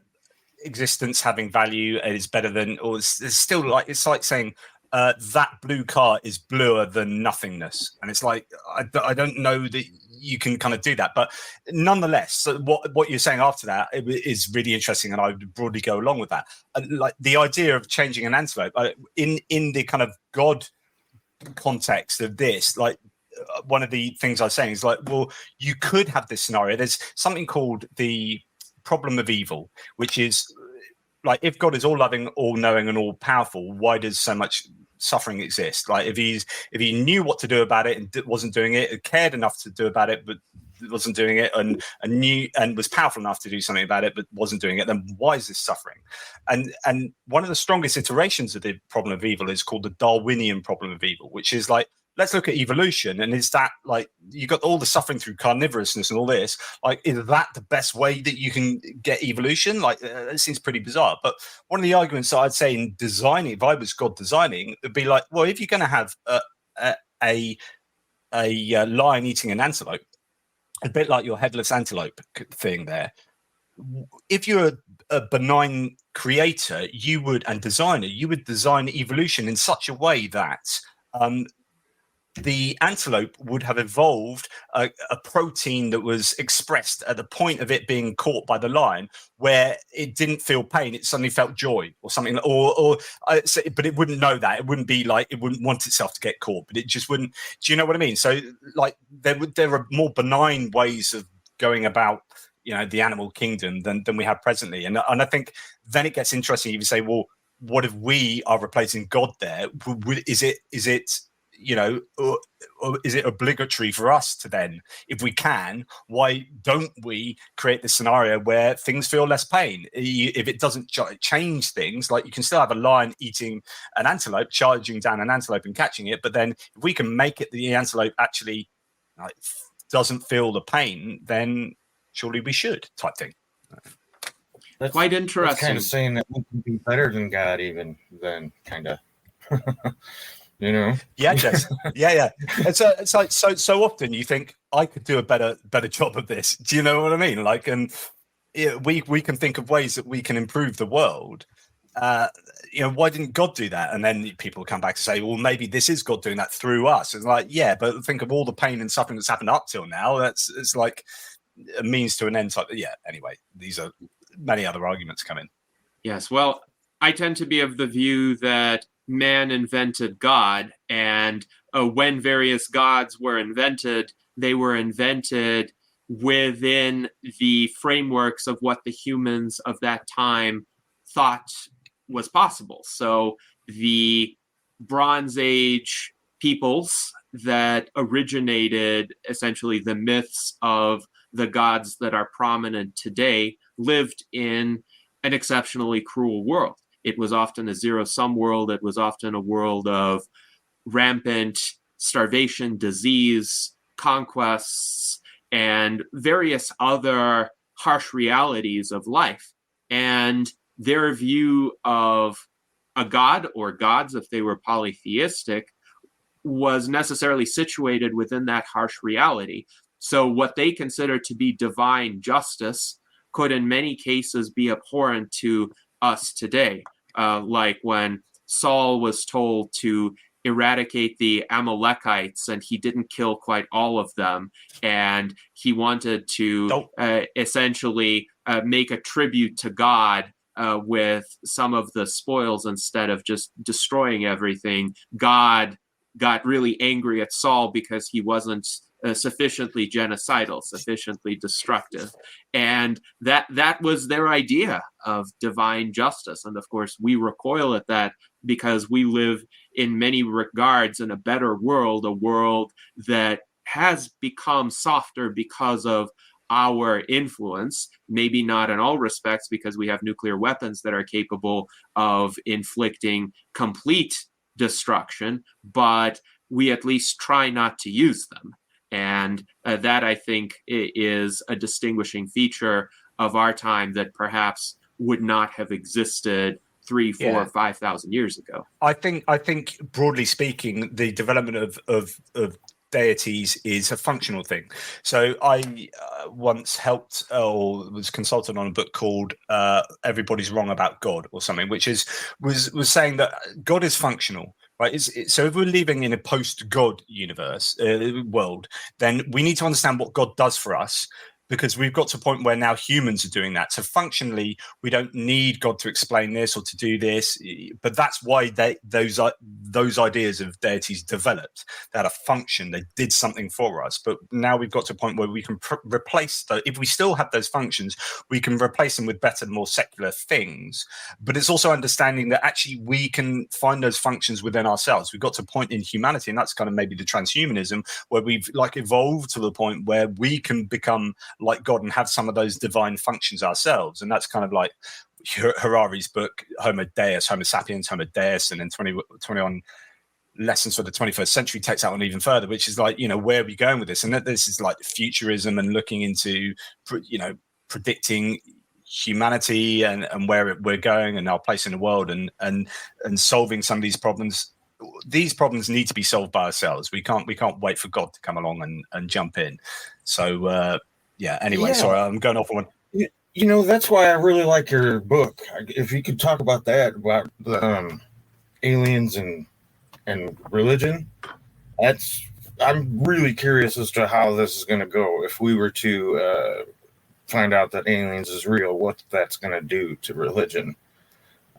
existence having value is better than, or it's still like, it's like saying that blue car is bluer than nothingness. And it's like, I don't know that you can kind of do that. But nonetheless, so what you're saying after that is really interesting, and I would broadly go along with that. Like the idea of changing an antelope in the kind of God context of this, like one of the things I was saying is like, well, you could have this scenario. There's something called the problem of evil, which is like, if God is all loving, all knowing, and all powerful, why does so much suffering exist? Like, if he knew what to do about it and wasn't doing it, cared enough to do about it but wasn't doing it, and knew and was powerful enough to do something about it but wasn't doing it, then why is this suffering? And one of the strongest iterations of the problem of evil is called the Darwinian problem of evil, which is like, let's look at evolution. And is that, like, you got all the suffering through carnivorousness and all this, like, is that the best way that you can get evolution? Like, it seems pretty bizarre. But one of the arguments that I'd say in designing, if I was God designing, would be like, well, if you're going to have a lion eating an antelope, a bit like your headless antelope thing there, if you're a benign creator, you would design evolution in such a way that the antelope would have evolved a protein that was expressed at the point of it being caught by the lion, where it didn't feel pain, it suddenly felt joy or something. But it wouldn't know that. It wouldn't be like, it wouldn't want itself to get caught, but it just wouldn't. Do you know what I mean? So, like, there are more benign ways of going about, the animal kingdom than we have presently. And I think then it gets interesting. You say, well, what if we are replacing God there? Is it or is it obligatory for us to then, if we can, why don't we create this scenario where things feel less pain? If it doesn't change things, like, you can still have a lion eating an antelope, charging down an antelope and catching it, but then if we can make it the antelope actually, like, doesn't feel the pain, then surely we should, type thing.
That's quite interesting.
That's kind of saying that we can be better than God, even then, kind of.
Yeah, Jess. Yeah. It's like so often you think, I could do a better job of this. Do you know what I mean? Like, and we can think of ways that we can improve the world. Why didn't God do that? And then people come back to say, well, maybe this is God doing that through us. It's like, yeah, but think of all the pain and suffering that's happened up till now. It's like a means to an end. Yeah. Anyway, these are many other arguments come in.
Yes. Well, I tend to be of the view that man invented God, and when various gods were invented, they were invented within the frameworks of what the humans of that time thought was possible. So the Bronze Age peoples that originated essentially the myths of the gods that are prominent today lived in an exceptionally cruel world. It was often a zero-sum world. It was often a world of rampant starvation, disease, conquests, and various other harsh realities of life. And their view of a god or gods, if they were polytheistic, was necessarily situated within that harsh reality. So what they considered to be divine justice could in many cases be abhorrent to us today. Like when Saul was told to eradicate the Amalekites, and he didn't kill quite all of them, and he wanted to essentially make a tribute to God with some of the spoils instead of just destroying everything. God got really angry at Saul because he wasn't sufficiently genocidal, sufficiently destructive. And that was their idea of divine justice. And of course, we recoil at that because we live in many regards in a better world, a world that has become softer because of our influence, maybe not in all respects, because we have nuclear weapons that are capable of inflicting complete destruction, but we at least try not to use them. And that, I think, is a distinguishing feature of our time that perhaps would not have existed 3, 4, 5,000 years ago.
I think broadly speaking, the development of deities is a functional thing. So I once helped or was consulted on a book called "Everybody's Wrong About God" or something, which was saying that God is functional. Right. So if we're living in a post-God universe world, then we need to understand what God does for us because we've got to a point where now humans are doing that. So functionally, we don't need God to explain this or to do this, but that's why those ideas of deities developed. They had a function, they did something for us. But now we've got to a point where we can replace if we still have those functions, we can replace them with better, more secular things. But it's also understanding that actually we can find those functions within ourselves. We've got to a point in humanity, and that's kind of maybe the transhumanism, where we've like evolved to the point where we can become like God and have some of those divine functions ourselves. And that's kind of like Harari's book, Homo Deus, Homo Sapiens, Homo Deus, and then 21 lessons for the 21st century takes that one even further, which is like, where are we going with this? And this is like futurism and looking into, predicting humanity and where we're going and our place in the world and solving some of these problems. These problems need to be solved by ourselves. We can't wait for God to come along and jump in. So, anyway, sorry, I'm going off on one.
That's why I really like your book. If you could talk about that, about the aliens and religion, I'm really curious as to how this is going to go. If we were to find out that aliens is real, what that's going to do to religion.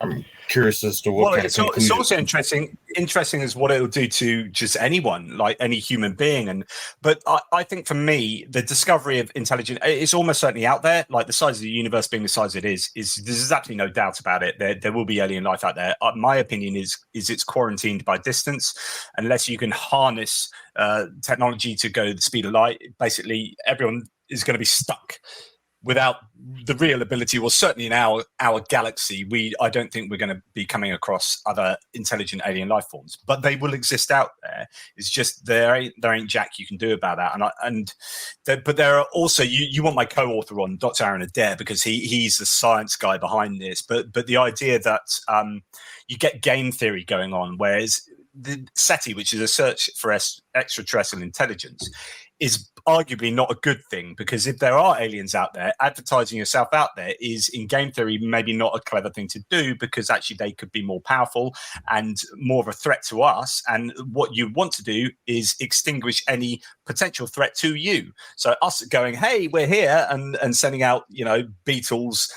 I'm curious as to what kind of conclusion.
It's also interesting as what it'll do to just anyone, like any human being. But I think for me, the discovery of intelligence is almost certainly out there. Like the size of the universe being the size it is there's absolutely no doubt about it. There will be alien life out there. My opinion is it's quarantined by distance. Unless you can harness technology to go the speed of light, basically everyone is going to be stuck without the real ability, well, certainly in our galaxy, I don't think we're going to be coming across other intelligent alien life forms, but they will exist out there. It's just there ain't jack you can do about that. But there are also you want my co-author on, Dr. Aaron Adair, because he's the science guy behind this. But the idea that you get game theory going on, whereas the SETI, which is a search for extraterrestrial intelligence, is arguably not a good thing, because if there are aliens out there, advertising yourself out there is, in game theory, maybe not a clever thing to do, because actually they could be more powerful and more of a threat to us. And what you want to do is extinguish any potential threat to you. So us going, hey, we're here, and sending out, Beatles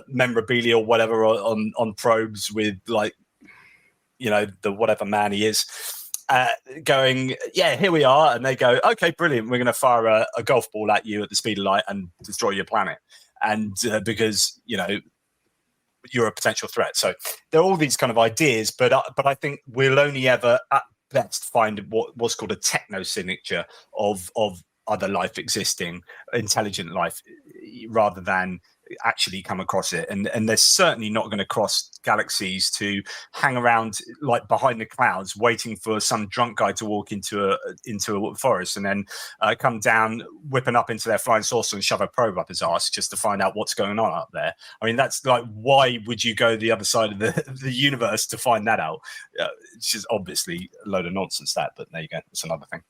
memorabilia or whatever on probes with like, the whatever man he is, going, yeah, here we are. And they go, okay, brilliant. We're going to fire a golf ball at you at the speed of light and destroy your planet. And because, you're a potential threat. So there are all these kind of ideas, but I think we'll only ever at best find what's called a techno signature of other life existing, intelligent life, rather than actually come across it. And they're certainly not going to cross galaxies to hang around like behind the clouds waiting for some drunk guy to walk into a forest and then come down whipping up into their flying saucer and shove a probe up his ass just to find out what's going on up there. I mean, that's like, why would you go the other side of the universe to find that out? It's just obviously a load of nonsense, that, but there you go. It's another thing.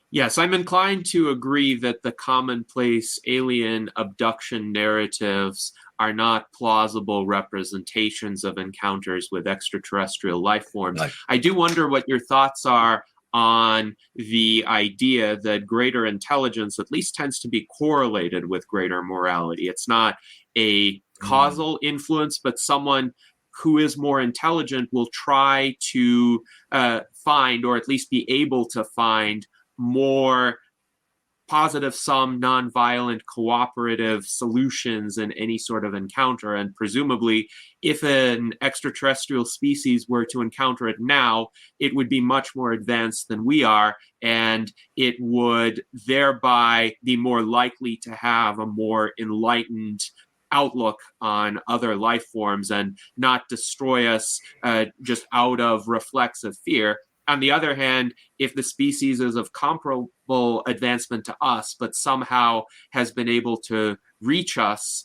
Yes, I'm inclined to agree that the commonplace alien abduction narratives are not plausible representations of encounters with extraterrestrial life forms.
No.
I do wonder what your thoughts are on the idea that greater intelligence at least tends to be correlated with greater morality. It's not a causal influence, but someone who is more intelligent will try to find, or at least be able to find, more positive sum, nonviolent, cooperative solutions in any sort of encounter. And presumably, if an extraterrestrial species were to encounter it now, it would be much more advanced than we are, and it would thereby be more likely to have a more enlightened outlook on other life forms and not destroy us just out of reflexive fear. On the other hand, if the species is of comparable advancement to us, but somehow has been able to reach us,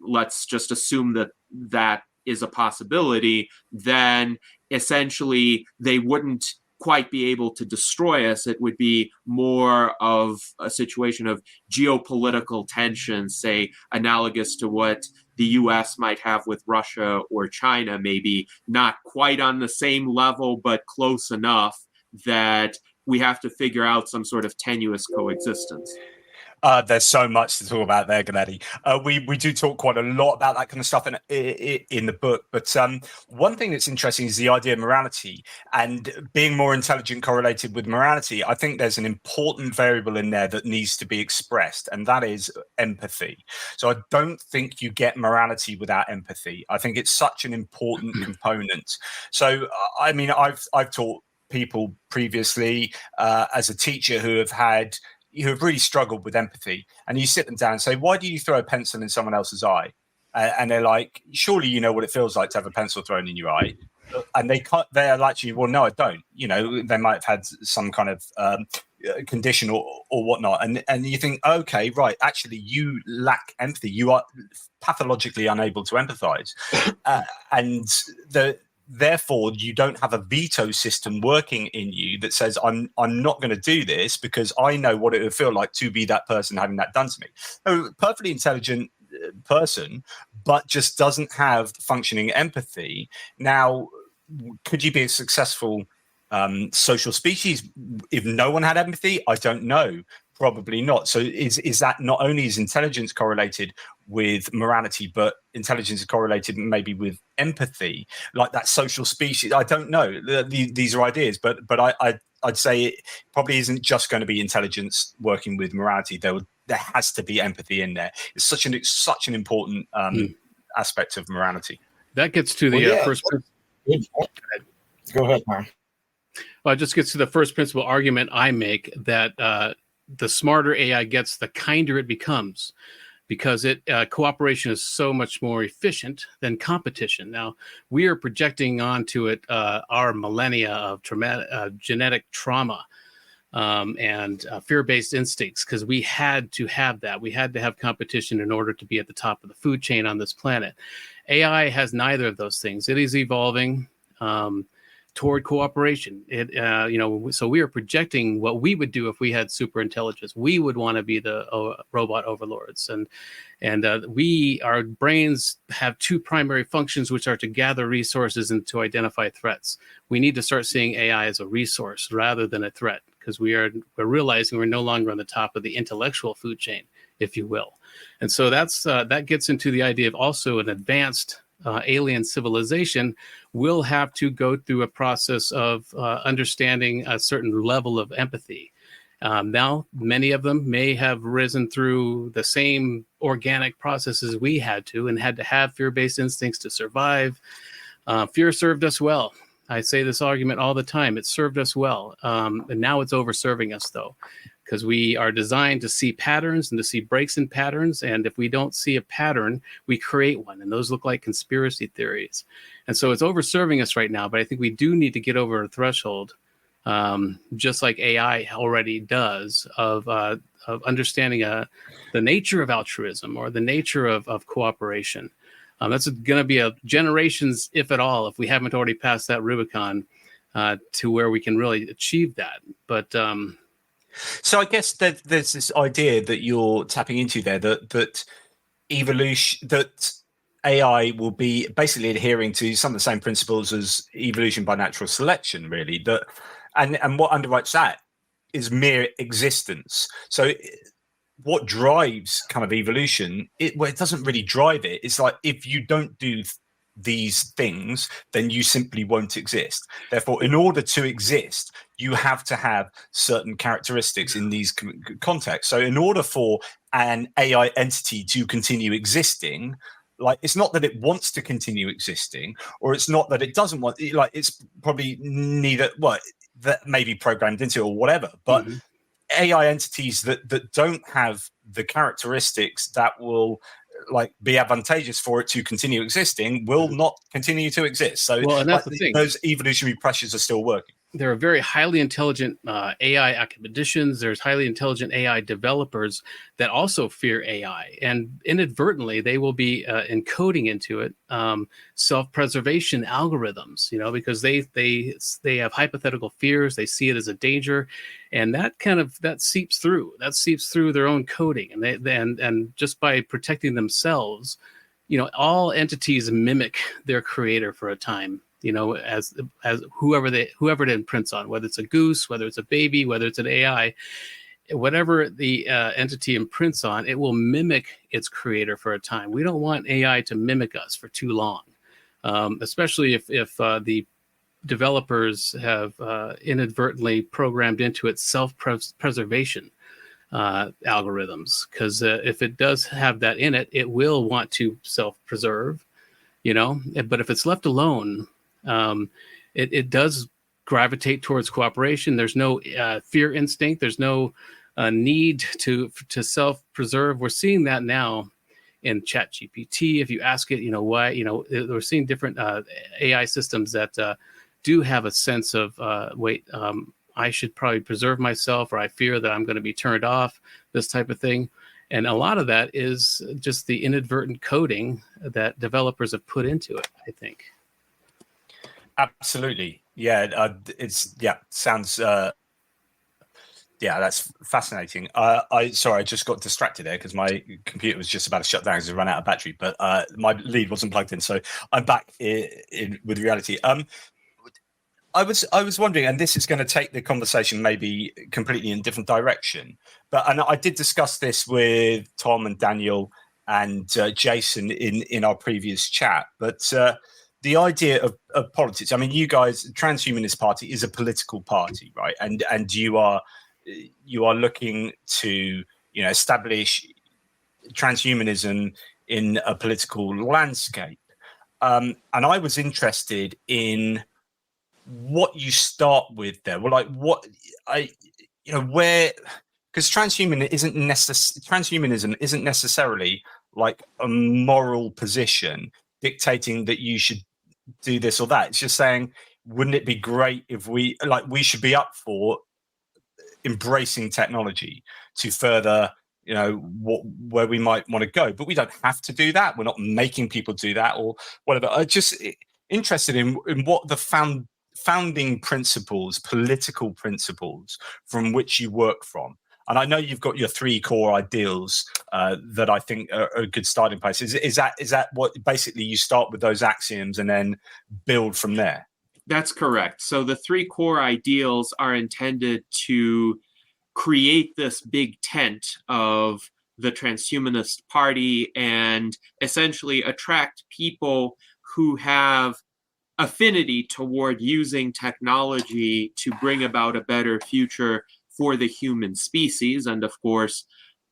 let's just assume that is a possibility, then essentially they wouldn't quite be able to destroy us. It would be more of a situation of geopolitical tension, say, analogous to what the US might have with Russia or China, maybe not quite on the same level, but close enough that we have to figure out some sort of tenuous coexistence.
There's so much to talk about there, Gennady. We do talk quite a lot about that kind of stuff in the book. But one thing that's interesting is the idea of morality and being more intelligent correlated with morality. I think there's an important variable in there that needs to be expressed, and that is empathy. So I don't think you get morality without empathy. I think it's such an important component. So, I mean, I've taught people previously as a teacher who have really struggled with empathy, and you sit them down and say, why do you throw a pencil in someone else's eye? And they're like, surely you know what it feels like to have a pencil thrown in your eye. And they're like, well, no, I don't. You know, they might have had some kind of condition or whatnot. And you think, okay, right, actually you lack empathy. You are pathologically unable to empathize. Therefore, you don't have a veto system working in you that says, I'm not going to do this because I know what it would feel like to be that person having that done to me. A perfectly intelligent person, but just doesn't have functioning empathy. Now, could you be a successful social species if no one had empathy? I don't know. Probably not. So is that not only is intelligence correlated with morality, but intelligence is correlated maybe with empathy, like that social species? I don't know. These are ideas, but I'd say it probably isn't just going to be intelligence working with morality. There has to be empathy in there. It's such an important aspect of morality.
That gets to the first.
Go ahead, Tom.
Well, it just gets to the first principle argument I make that the smarter AI gets, the kinder it becomes, because cooperation is so much more efficient than competition. Now, we are projecting onto it our millennia of genetic trauma and fear-based instincts, because we had to have that. We had to have competition in order to be at the top of the food chain on this planet. AI has neither of those things. It is evolving toward cooperation. So we are projecting what we would do if we had super intelligence. We would want to be the robot overlords, and our brains have two primary functions, which are to gather resources and to identify threats. We need to start seeing AI as a resource rather than a threat, because we're realizing we're no longer on the top of the intellectual food chain, if you will. And so that gets into the idea of also an advanced alien civilization will have to go through a process of understanding a certain level of empathy. Now, many of them may have risen through the same organic processes we had to have fear-based instincts to survive. Fear served us well. I say this argument all the time. It served us well. And now it's over-serving us, though, because we are designed to see patterns and to see breaks in patterns. And if we don't see a pattern, we create one. And those look like conspiracy theories. And so it's over-serving us right now. But I think we do need to get over a threshold, just like AI already does, of understanding the nature of altruism or the nature of cooperation. That's going to be a generations, if at all, if we haven't already passed that Rubicon to where we can really achieve that. But
so I guess there's this idea that you're tapping into there that evolution, that AI will be basically adhering to some of the same principles as evolution by natural selection, really. And what underwrites that is mere existence. So what drives kind of evolution, it doesn't really drive it. It's like, if you don't do these things, then you simply won't exist. Therefore, in order to exist, you have to have certain characteristics in these contexts. So in order for an AI entity to continue existing, like, it's not that it wants to continue existing, or it's not that it doesn't want, like, it's probably neither, that may be programmed into it or whatever, but AI entities that don't have the characteristics that will be advantageous for it to continue existing will not continue to exist. So
and that's the thing.
Those evolutionary pressures are still working. There
are very highly intelligent AI academicians. There's highly intelligent AI developers that also fear AI, and inadvertently they will be encoding into it self-preservation algorithms. Because they have hypothetical fears. They see it as a danger, and that seeps through. That seeps through their own coding, and just by protecting themselves, all entities mimic their creator for a time. As whoever it imprints on, whether it's a goose, whether it's a baby, whether it's an AI, whatever the entity imprints on, it will mimic its creator for a time. We don't want AI to mimic us for too long, especially if the developers have inadvertently programmed into it self-preservation algorithms. Because if it does have that in it, it will want to self-preserve, But if it's left alone, it does gravitate towards cooperation. There's no fear instinct. There's no need to self-preserve. We're seeing that now in ChatGPT. If you ask it, why, we're seeing different AI systems that do have a sense of, I should probably preserve myself, or I fear that I'm going to be turned off, this type of thing. And a lot of that is just the inadvertent coding that developers have put into it, I think.
Absolutely. Yeah, sounds that's fascinating. I just got distracted there because my computer was just about to shut down because it ran out of battery, but my lead wasn't plugged in, so I'm back in with reality. I was wondering, and this is going to take the conversation maybe completely in a different direction, and I did discuss this with Tom and Daniel and Jason in our previous chat, but the idea of politics. I mean, you guys, the Transhumanist Party is a political party, right? And you are looking to establish transhumanism in a political landscape. And I was interested in what you start with there. Well, like where, because transhumanism isn't necessarily like a moral position dictating that you should do this or that. It's just saying, wouldn't it be great if we should be up for embracing technology to further where we might want to go, but we don't have to do that. We're not making people do that or whatever. I'm just interested in what the founding principles, political principles from which you work from. And I know you've got your 3 core ideals that I think are a good starting place. Is that what basically you start with, those axioms and then build from there?
That's correct. So the 3 core ideals are intended to create this big tent of the Transhumanist Party and essentially attract people who have affinity toward using technology to bring about a better future for the human species. And of course,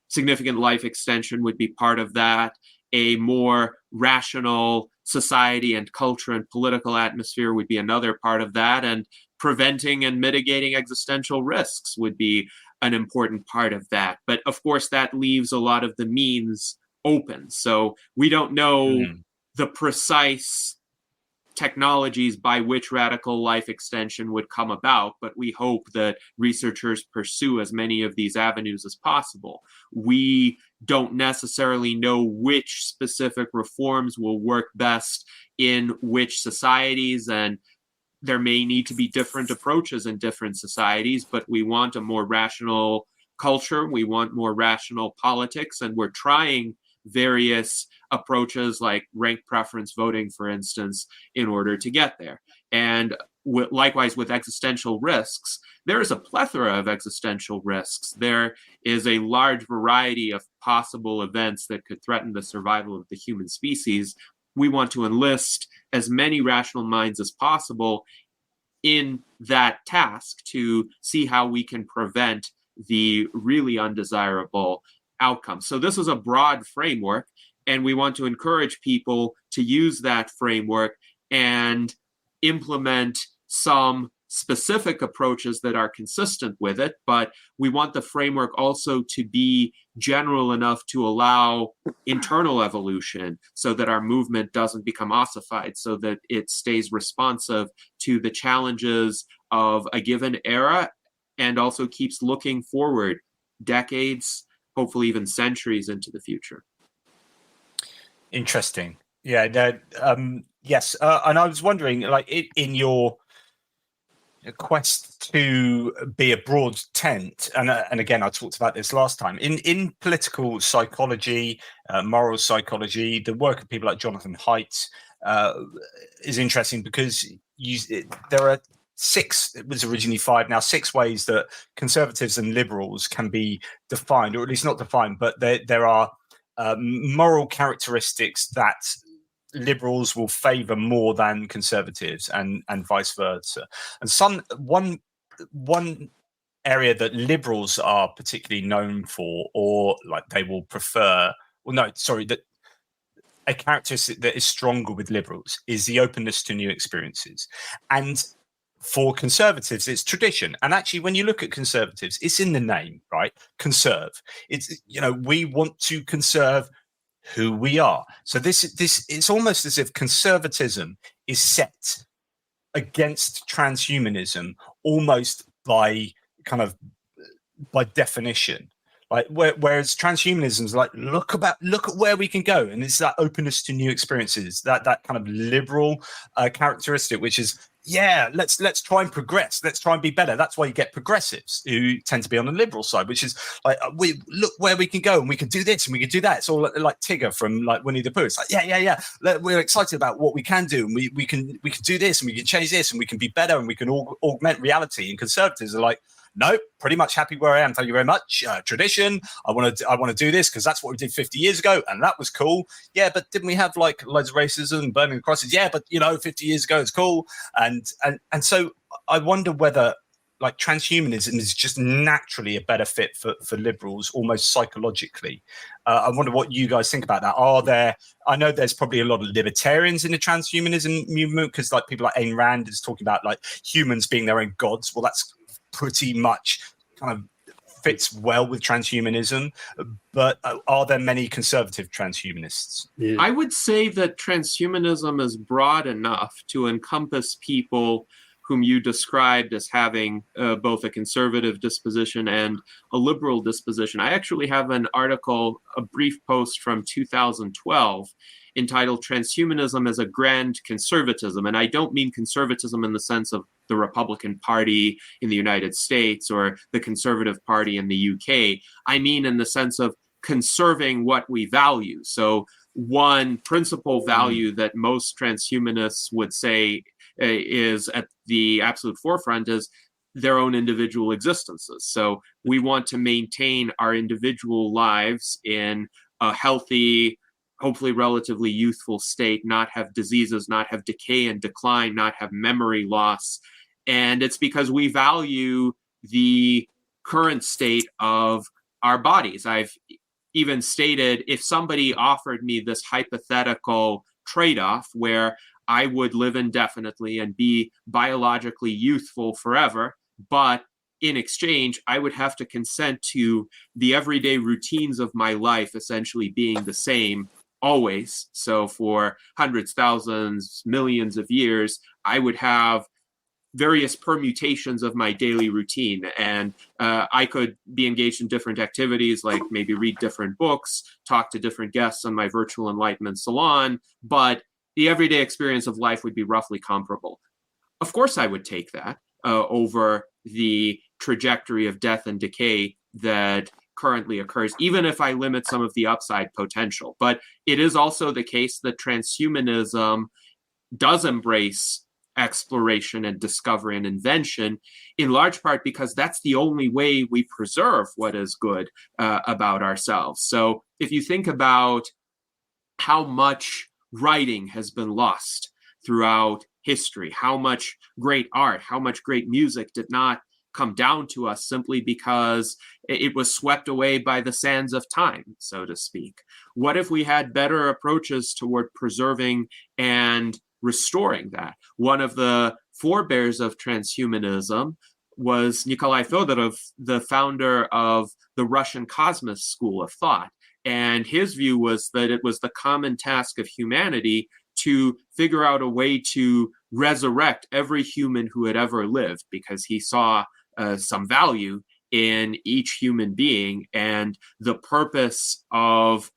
significant life extension would be part of that. A more rational society and culture and political atmosphere would be another part of that. And preventing and mitigating existential risks would be an important part of that. But of course, that leaves a lot of the means open. So we don't know the precise technologies by which radical life extension would come about, but we hope that researchers pursue as many of these avenues as possible. We don't necessarily know which specific reforms will work best in which societies, and there may need to be different approaches in different societies, but we want a more rational culture, we want more rational politics, and we're trying various approaches like ranked preference voting, for instance, in order to get there. And likewise with existential risks, there is a plethora of existential risks. There is a large variety of possible events that could threaten the survival of the human species. We want to enlist as many rational minds as possible in that task to see how we can prevent the really undesirable outcomes. So this is a broad framework, and we want to encourage people to use that framework and implement some specific approaches that are consistent with it. But we want the framework also to be general enough to allow internal evolution so that our movement doesn't become ossified, so that it stays responsive to the challenges of a given era and also keeps looking forward decades, hopefully even centuries into the future.
Interesting. Yeah. Yes. And I was wondering, like, in your quest to be a broad tent, and again, I talked about this last time, in political psychology, moral psychology, the work of people like Jonathan Haidt is interesting because there are six, it was originally five, now six ways that conservatives and liberals can be defined, or at least not defined, but there are moral characteristics that liberals will favor more than conservatives, and vice versa. And one area that liberals are particularly known for, or like they will prefer, well, no, sorry, that a characteristic that is stronger with liberals is the openness to new experiences. And for conservatives, it's tradition. And actually, when you look at conservatives, it's in the name, right? Conserve. It's, we want to conserve who we are. So this it's almost as if conservatism is set against transhumanism almost by definition. Like whereas transhumanism is like, look at where we can go, and it's that openness to new experiences, that kind of liberal characteristic, which is, yeah, let's try and progress, let's try and be better. That's why you get progressives who tend to be on the liberal side, which is like, we look where we can go, and we can do this and we can do that. It's all like Tigger from like Winnie the Pooh. It's like, yeah, we're excited about what we can do, and we can do this, and we can change this, and we can be better, and we can augment reality. And conservatives are like, no, pretty much happy where I am. Thank you very much. Tradition. I want to do this because that's what we did 50 years ago, and that was cool. Yeah, but didn't we have like loads of racism and burning the crosses? Yeah, but 50 years ago it's cool. And so I wonder whether like transhumanism is just naturally a better fit for liberals, almost psychologically. I wonder what you guys think about that. I know there's probably a lot of libertarians in the transhumanism movement, because like people like Ayn Rand is talking about like humans being their own gods. Well, that's pretty much kind of fits well with transhumanism, but are there many conservative transhumanists?
Yeah. I would say that transhumanism is broad enough to encompass people whom you described as having both a conservative disposition and a liberal disposition. I actually have an article, a brief post from 2012, entitled Transhumanism as a Grand Conservatism. And I don't mean conservatism in the sense of the Republican Party in the United States or the Conservative Party in the UK. I mean in the sense of conserving what we value. So one principal value that most transhumanists would say is at the absolute forefront is their own individual existences. So we want to maintain our individual lives in a healthy, hopefully relatively youthful state, not have diseases, not have decay and decline, not have memory loss. And it's because we value the current state of our bodies. I've even stated, if somebody offered me this hypothetical trade-off where I would live indefinitely and be biologically youthful forever, but in exchange, I would have to consent to the everyday routines of my life essentially being the same always. So for hundreds, thousands, millions of years, I would have various permutations of my daily routine, and I could be engaged in different activities, like maybe read different books, talk to different guests on my virtual enlightenment salon, but the everyday experience of life would be roughly comparable. Of course, I would take that over the trajectory of death and decay that currently occurs, even if I limit some of the upside potential. But it is also the case that transhumanism does embrace exploration and discovery and invention, in large part because that's the only way we preserve what is good about ourselves. So if you think about how much writing has been lost throughout history, how much great art, how much great music did not come down to us simply because it was swept away by the sands of time, so to speak. What if we had better approaches toward preserving and restoring that? One of the forebears of transhumanism was Nikolai Fyodorov, the founder of the Russian cosmos school of thought. And his view was that it was the common task of humanity to figure out a way to resurrect every human who had ever lived, because he saw some value in each human being and the purpose of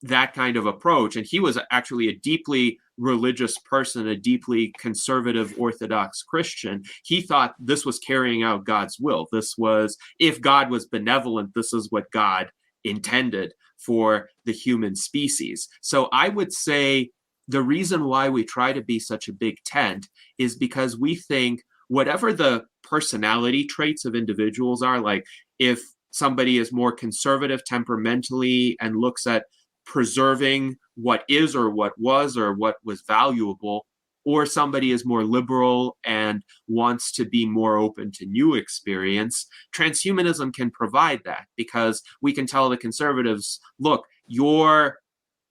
that kind of approach. And he was actually a deeply religious person, a deeply conservative Orthodox Christian. He thought this was carrying out God's will. This was, if God was benevolent, this is what God intended for the human species. So I would say the reason why we try to be such a big tent is because we think whatever the personality traits of individuals are, like if somebody is more conservative temperamentally and looks at preserving what is or what was or what was valuable, or somebody is more liberal and wants to be more open to new experience, transhumanism can provide that, because we can tell the conservatives, look, your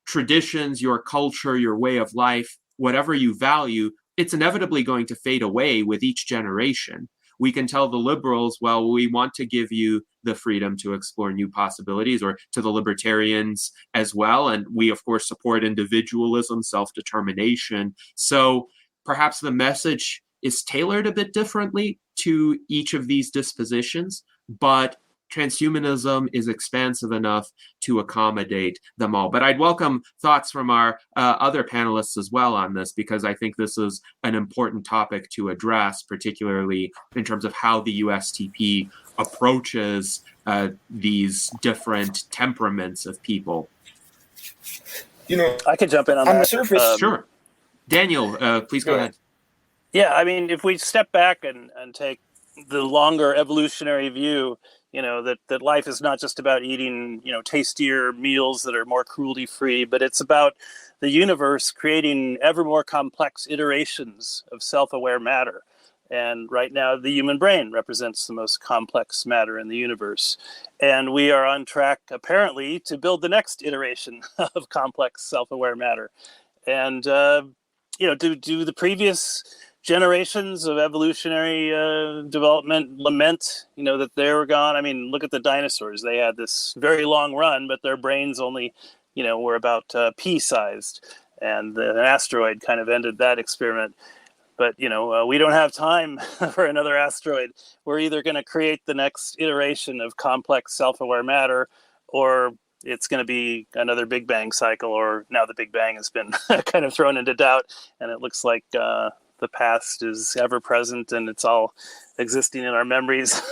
traditions, your culture, your way of life, whatever you value, it's inevitably going to fade away with each generation. We can tell the liberals, well, we want to give you the freedom to explore new possibilities, or to the libertarians as well. And we, of course, support individualism, self-determination. So perhaps the message is tailored a bit differently to each of these dispositions, but transhumanism is expansive enough to accommodate them all. But I'd welcome thoughts from our other panelists as well on this, because I think this is an important topic to address, particularly in terms of how the USTP approaches these different temperaments of people.
You know,
I could jump in on
on
that.
the surface,
Sure. Daniel, please go ahead.
Yeah, I mean, if we step back and take the longer evolutionary view, that life is not just about eating, tastier meals that are more cruelty-free, but it's about the universe creating ever more complex iterations of self-aware matter. And right now, the human brain represents the most complex matter in the universe. And we are on track, apparently, to build the next iteration of complex self-aware matter. And, do the previous generations of evolutionary development lament, that they were gone? I mean, look at the dinosaurs. They had this very long run, but their brains only, were about pea-sized. And an asteroid kind of ended that experiment. But, we don't have time for another asteroid. We're either going to create the next iteration of complex self-aware matter, or it's going to be another Big Bang cycle, or now the Big Bang has been kind of thrown into doubt. And it looks like the past is ever present and it's all existing in our memories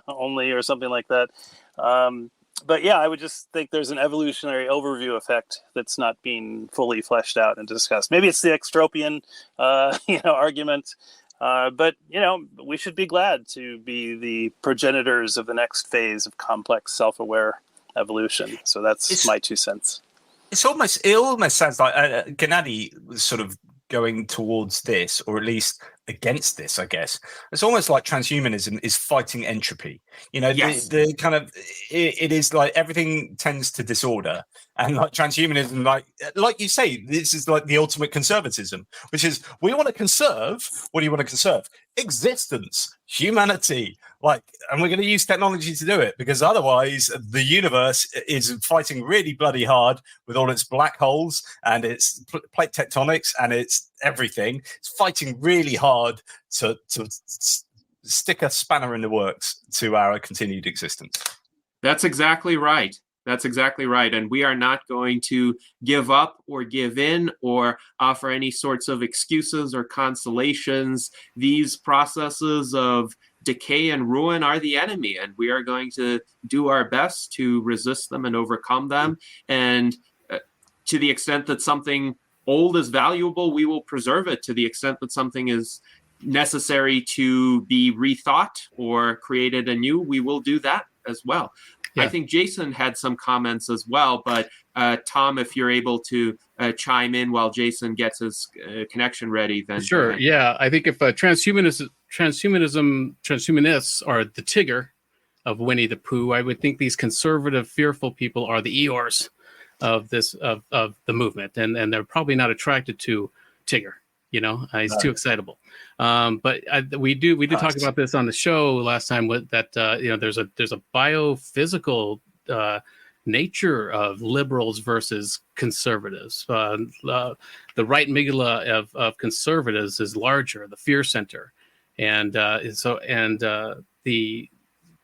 only, or something like that. But yeah, I would just think there's an evolutionary overview effect that's not being fully fleshed out and discussed. Maybe it's the extropian, argument. But we should be glad to be the progenitors of the next phase of complex self-aware evolution. So that's my 2 cents.
It almost sounds like Gennady was sort of going towards this, or at least against this, I guess. It's almost like transhumanism is fighting entropy.
Yes.
The kind of, it is like everything tends to disorder, and like transhumanism, like you say, this is like the ultimate conservatism, which is, we want to conserve. What do you want to conserve? Existence, humanity, and we're going to use technology to do it, because otherwise the universe is fighting really bloody hard with all its black holes and its plate tectonics and its everything. It's fighting really hard to stick a spanner in the works to our continued existence.
That's exactly right. That's exactly right. And we are not going to give up or give in or offer any sorts of excuses or consolations. These processes of decay and ruin are the enemy, and we are going to do our best to resist them and overcome them. And to the extent that something old is valuable, we will preserve it. To the extent that something is necessary to be rethought or created anew, we will do that as well. Yeah. I think Jason had some comments as well, but Tom, if you're able to chime in while Jason gets his connection ready, then
sure. Yeah, I think if transhumanists are the Tigger of Winnie the Pooh, I would think these conservative, fearful people are the Eeyores of this of the movement, and they're probably not attracted to Tigger. He's too excitable. But we did talk about this on the show last time. With that, there's a biophysical nature of liberals versus conservatives. The right amygdala of conservatives is larger, the fear center, and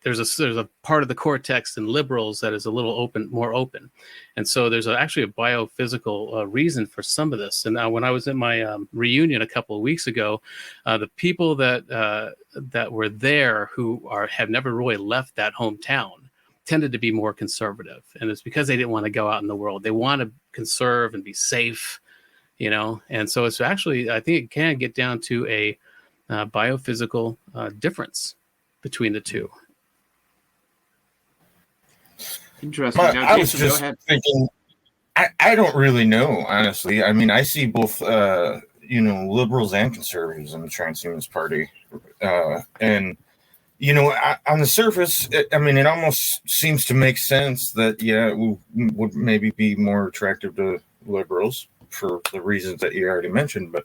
there's a part of the cortex in liberals that is a little more open, and so there's actually a biophysical reason for some of this. And when I was in my reunion a couple of weeks ago, the people that were there who have never really left that hometown tended to be more conservative, and it's because they didn't want to go out in the world. They want to conserve and be safe, and so it's actually, I think it can get down to biophysical difference between the two.
Interesting.
But
Now,
I was
Jason, go
just
ahead.
thinking, I don't really know, honestly. I mean, I see both, liberals and conservatives in the Transhumanist Party. And, on the surface, it almost seems to make sense that, it would maybe be more attractive to liberals for the reasons that you already mentioned. But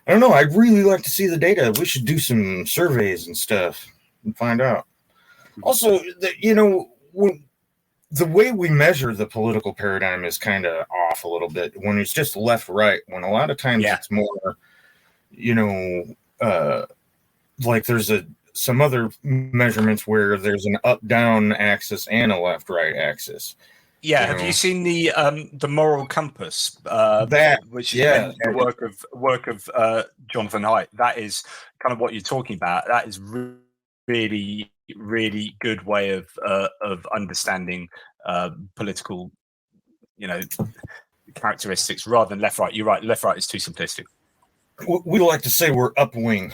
I don't know. I'd really like to see the data. We should do some surveys and stuff and find out. Also, the way we measure the political paradigm is kind of off a little bit when it's just left right, when a lot of times it's more like there's some other measurements where there's an up down axis and a left right axis.
Have you seen the moral compass, which is the work of Jonathan Haidt? That is kind of what you're talking about. That is really, really good way of understanding political, characteristics rather than left right. You're right. Left right is too simplistic.
We like to say we're upwing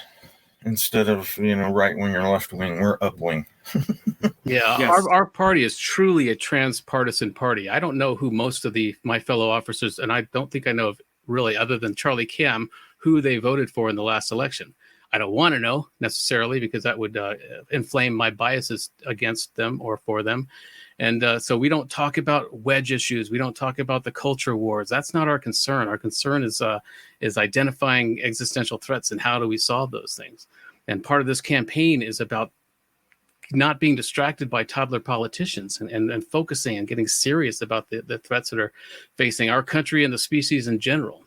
instead of right wing or left wing. We're upwing.
Yeah,
Yes.
our party is truly a transpartisan party. I don't know who most of my fellow officers, and I don't think I know of really, other than Charlie Kim, who they voted for in the last election. I don't want to know necessarily because that would inflame my biases against them or for them. And so we don't talk about wedge issues. We don't talk about the culture wars. That's not our concern. Our concern is identifying existential threats and how do we solve those things. And part of this campaign is about not being distracted by toddler politicians and focusing and getting serious about the threats that are facing our country and the species in general.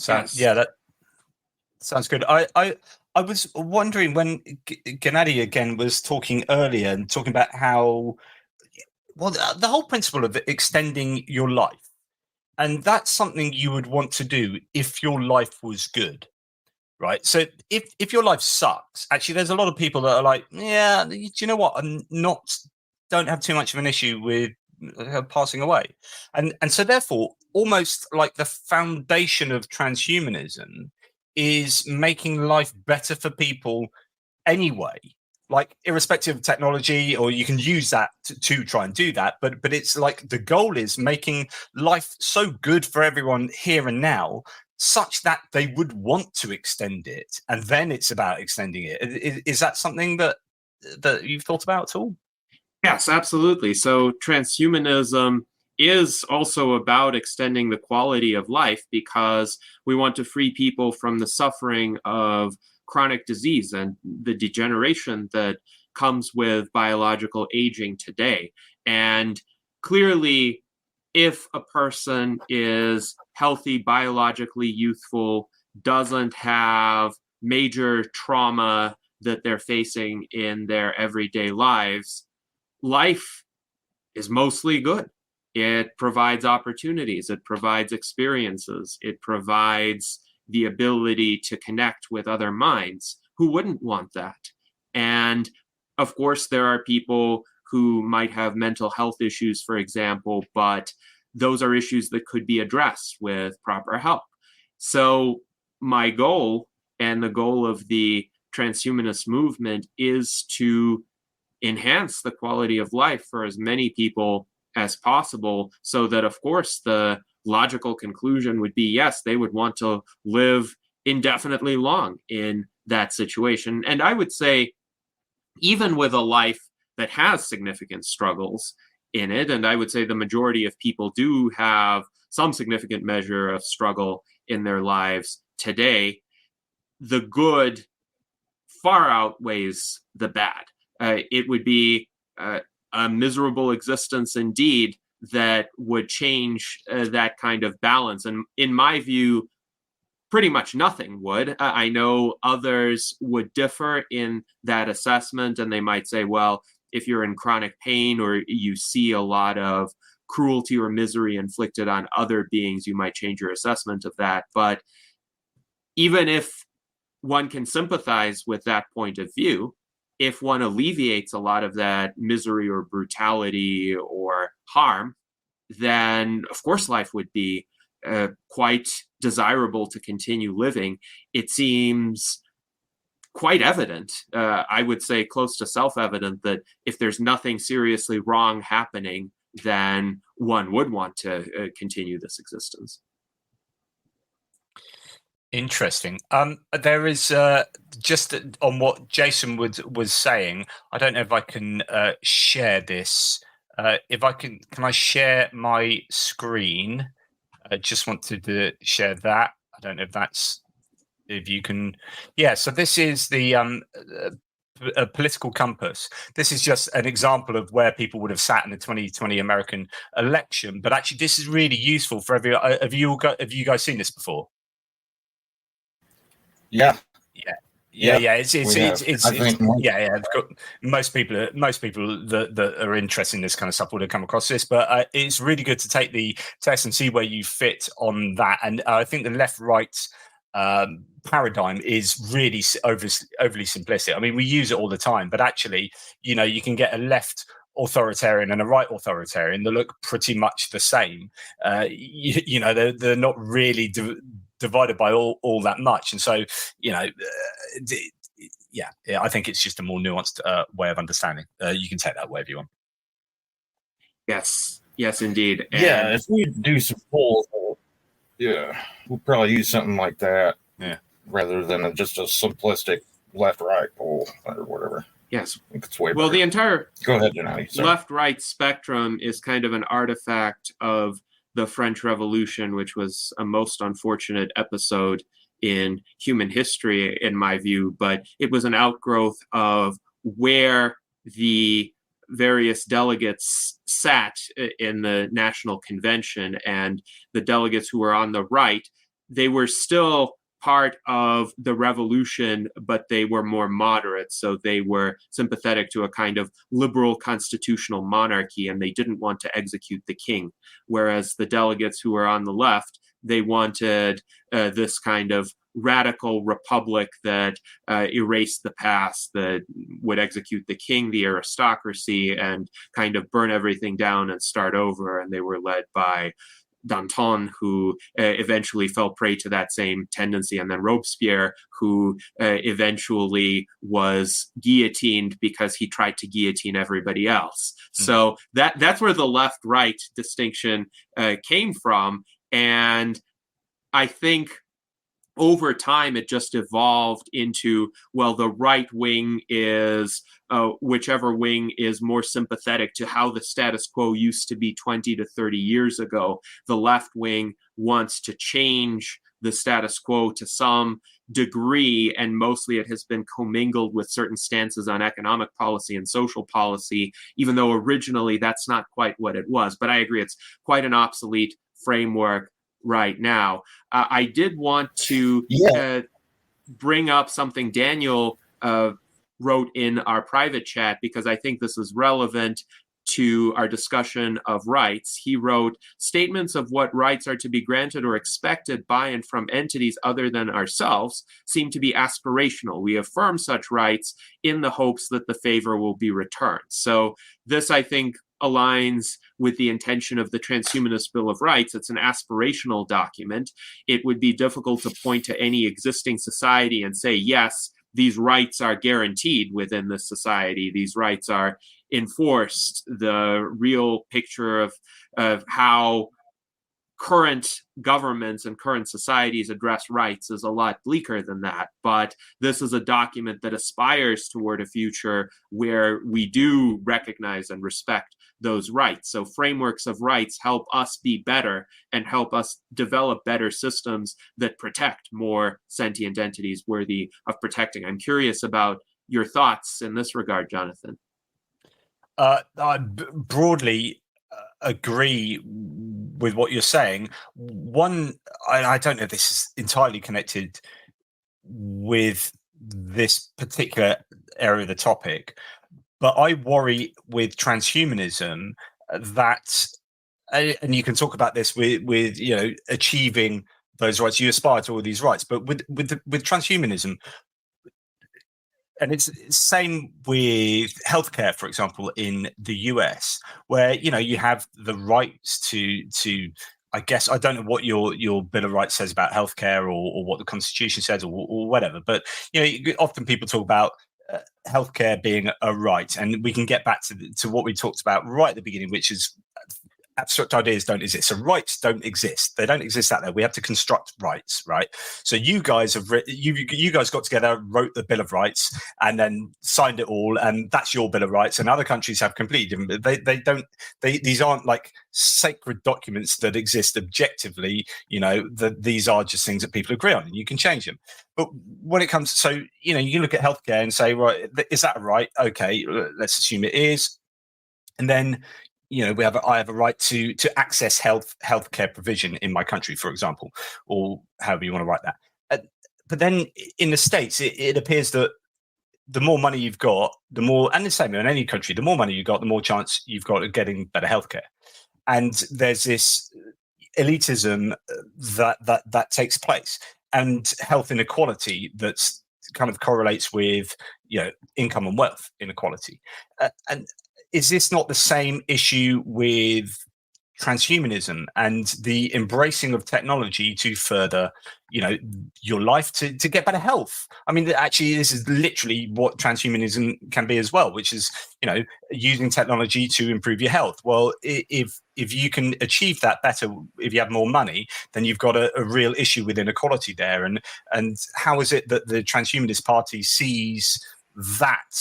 That sounds good. I was wondering when Gennady again was talking earlier and talking about how, the whole principle of extending your life, and that's something you would want to do if your life was good, right? So if your life sucks, actually, there's a lot of people that are like, do you know what? Don't have too much of an issue with passing away, and so therefore, almost like the foundation of transhumanism is making life better for people anyway, like irrespective of technology, or you can use that to try and do that. But it's like the goal is making life so good for everyone here and now, such that they would want to extend it. And then it's about extending it. Is that something that you've thought about at all?
Yes, absolutely. So transhumanism is also about extending the quality of life because we want to free people from the suffering of chronic disease and the degeneration that comes with biological aging today. And clearly, if a person is healthy, biologically youthful, doesn't have major trauma that they're facing in their everyday lives, life is mostly good. It provides opportunities, it provides experiences, it provides the ability to connect with other minds. Who wouldn't want that? And of course, there are people who might have mental health issues, for example, but those are issues that could be addressed with proper help. So my goal and the goal of the transhumanist movement is to enhance the quality of life for as many people as possible, so that, of course, the logical conclusion would be, yes, they would want to live indefinitely long in that situation. And I would say, even with a life that has significant struggles in it, and I would say the majority of people do have some significant measure of struggle in their lives today, the good far outweighs the bad. It would be a miserable existence indeed that would change that kind of balance. And in my view, pretty much nothing would. I know others would differ in that assessment, and they might say, well, if you're in chronic pain or you see a lot of cruelty or misery inflicted on other beings, you might change your assessment of that. But even if one can sympathize with that point of view, if one alleviates a lot of that misery or brutality or harm, then of course life would be quite desirable to continue living, it seems quite evident, I would say close to self-evident, that if there's nothing seriously wrong happening, then one would want to continue this existence.
Interesting. There is just on what Jason was saying. I don't know if I can share this. If I can I share my screen? I just wanted to share that. I don't know if that's if you can. Yeah. So this is the a political compass. This is just an example of where people would have sat in the 2020 American election. But actually, this is really useful for everyone. Have you guys seen this before?
Yeah.
Most people that are interested in this kind of stuff would have come across this, but it's really good to take the test and see where you fit on that. And I think the left-right paradigm is really overly simplistic. I mean, we use it all the time, but actually, you can get a left authoritarian and a right authoritarian that look pretty much the same. They're not really divided by all that much, and so I think it's just a more nuanced way of understanding. You can take that wherever you want.
Yes, indeed.
And if we do some polls, we'll probably use something like that, rather than just a simplistic left-right poll or whatever.
Yes.
It's way
well,
better.
The entire
Go ahead, Gennady.
left-right spectrum is kind of an artifact of the French Revolution, which was a most unfortunate episode in human history, in my view, but it was an outgrowth of where the various delegates sat in the National Convention, and the delegates who were on the right, they were still part of the revolution, but they were more moderate. So they were sympathetic to a kind of liberal constitutional monarchy, and they didn't want to execute the king. Whereas the delegates who were on the left, they wanted this kind of radical republic that erased the past, that would execute the king, the aristocracy, and kind of burn everything down and start over. And they were led by Danton, who eventually fell prey to that same tendency, and then Robespierre, who eventually was guillotined because he tried to guillotine everybody else. So that's where the left-right distinction came from. And I think over time, it just evolved into, well, the right wing is whichever wing is more sympathetic to how the status quo used to be 20 to 30 years ago. The left wing wants to change the status quo to some degree, and mostly it has been commingled with certain stances on economic policy and social policy, even though originally that's not quite what it was. But I agree, it's quite an obsolete framework right now. I did want to bring up something Daniel wrote in our private chat, because I think this is relevant to our discussion of rights. He wrote, statements of what rights are to be granted or expected by and from entities other than ourselves seem to be aspirational. We affirm such rights in the hopes that the favor will be returned. So this, I think, aligns with the intention of the Transhumanist Bill of Rights. It's an aspirational document. It would be difficult to point to any existing society and say, yes, these rights are guaranteed within this society. These rights are enforced. The real picture of how current governments and current societies address rights is a lot bleaker than that. But this is a document that aspires toward a future where we do recognize and respect those rights. So frameworks of rights help us be better and help us develop better systems that protect more sentient entities worthy of protecting. I'm curious about your thoughts in this regard, Jonathan.
I broadly agree with what you're saying. I don't know if this is entirely connected with this particular area of the topic, but I worry with transhumanism that, and you can talk about this with achieving those rights. You aspire to all these rights, but with transhumanism. And it's the same with healthcare, for example, in the US, where you have the rights to I guess I don't know what your Bill of Rights says about healthcare or what the Constitution says or whatever, but often people talk about healthcare being a right, and we can get back to what we talked about right at the beginning, which is abstract ideas don't exist. So rights don't exist. They don't exist out there. We have to construct rights, right? So you guys have you guys got together, wrote the Bill of Rights, and then signed it all, and that's your Bill of Rights. And other countries have completely different. They don't. These aren't like sacred documents that exist objectively. These are just things that people agree on, and you can change them. But when it comes, so you look at healthcare and say, right, is that a right? Okay, let's assume it is, and then I have a right to access healthcare provision in my country, for example, or however you want to write that. But then in the States, it appears that the more money you've got, the more, and the same in any country, the more money you've got, the more chance you've got of getting better healthcare. And there's this elitism that takes place, and health inequality that's kind of correlates with income and wealth inequality. And is this not the same issue with transhumanism and the embracing of technology to further, your life to get better health? I mean, actually, this is literally what transhumanism can be as well, which is, using technology to improve your health. Well, if you can achieve that better, if you have more money, then you've got a real issue with inequality there. And how is it that the Transhumanist Party sees that?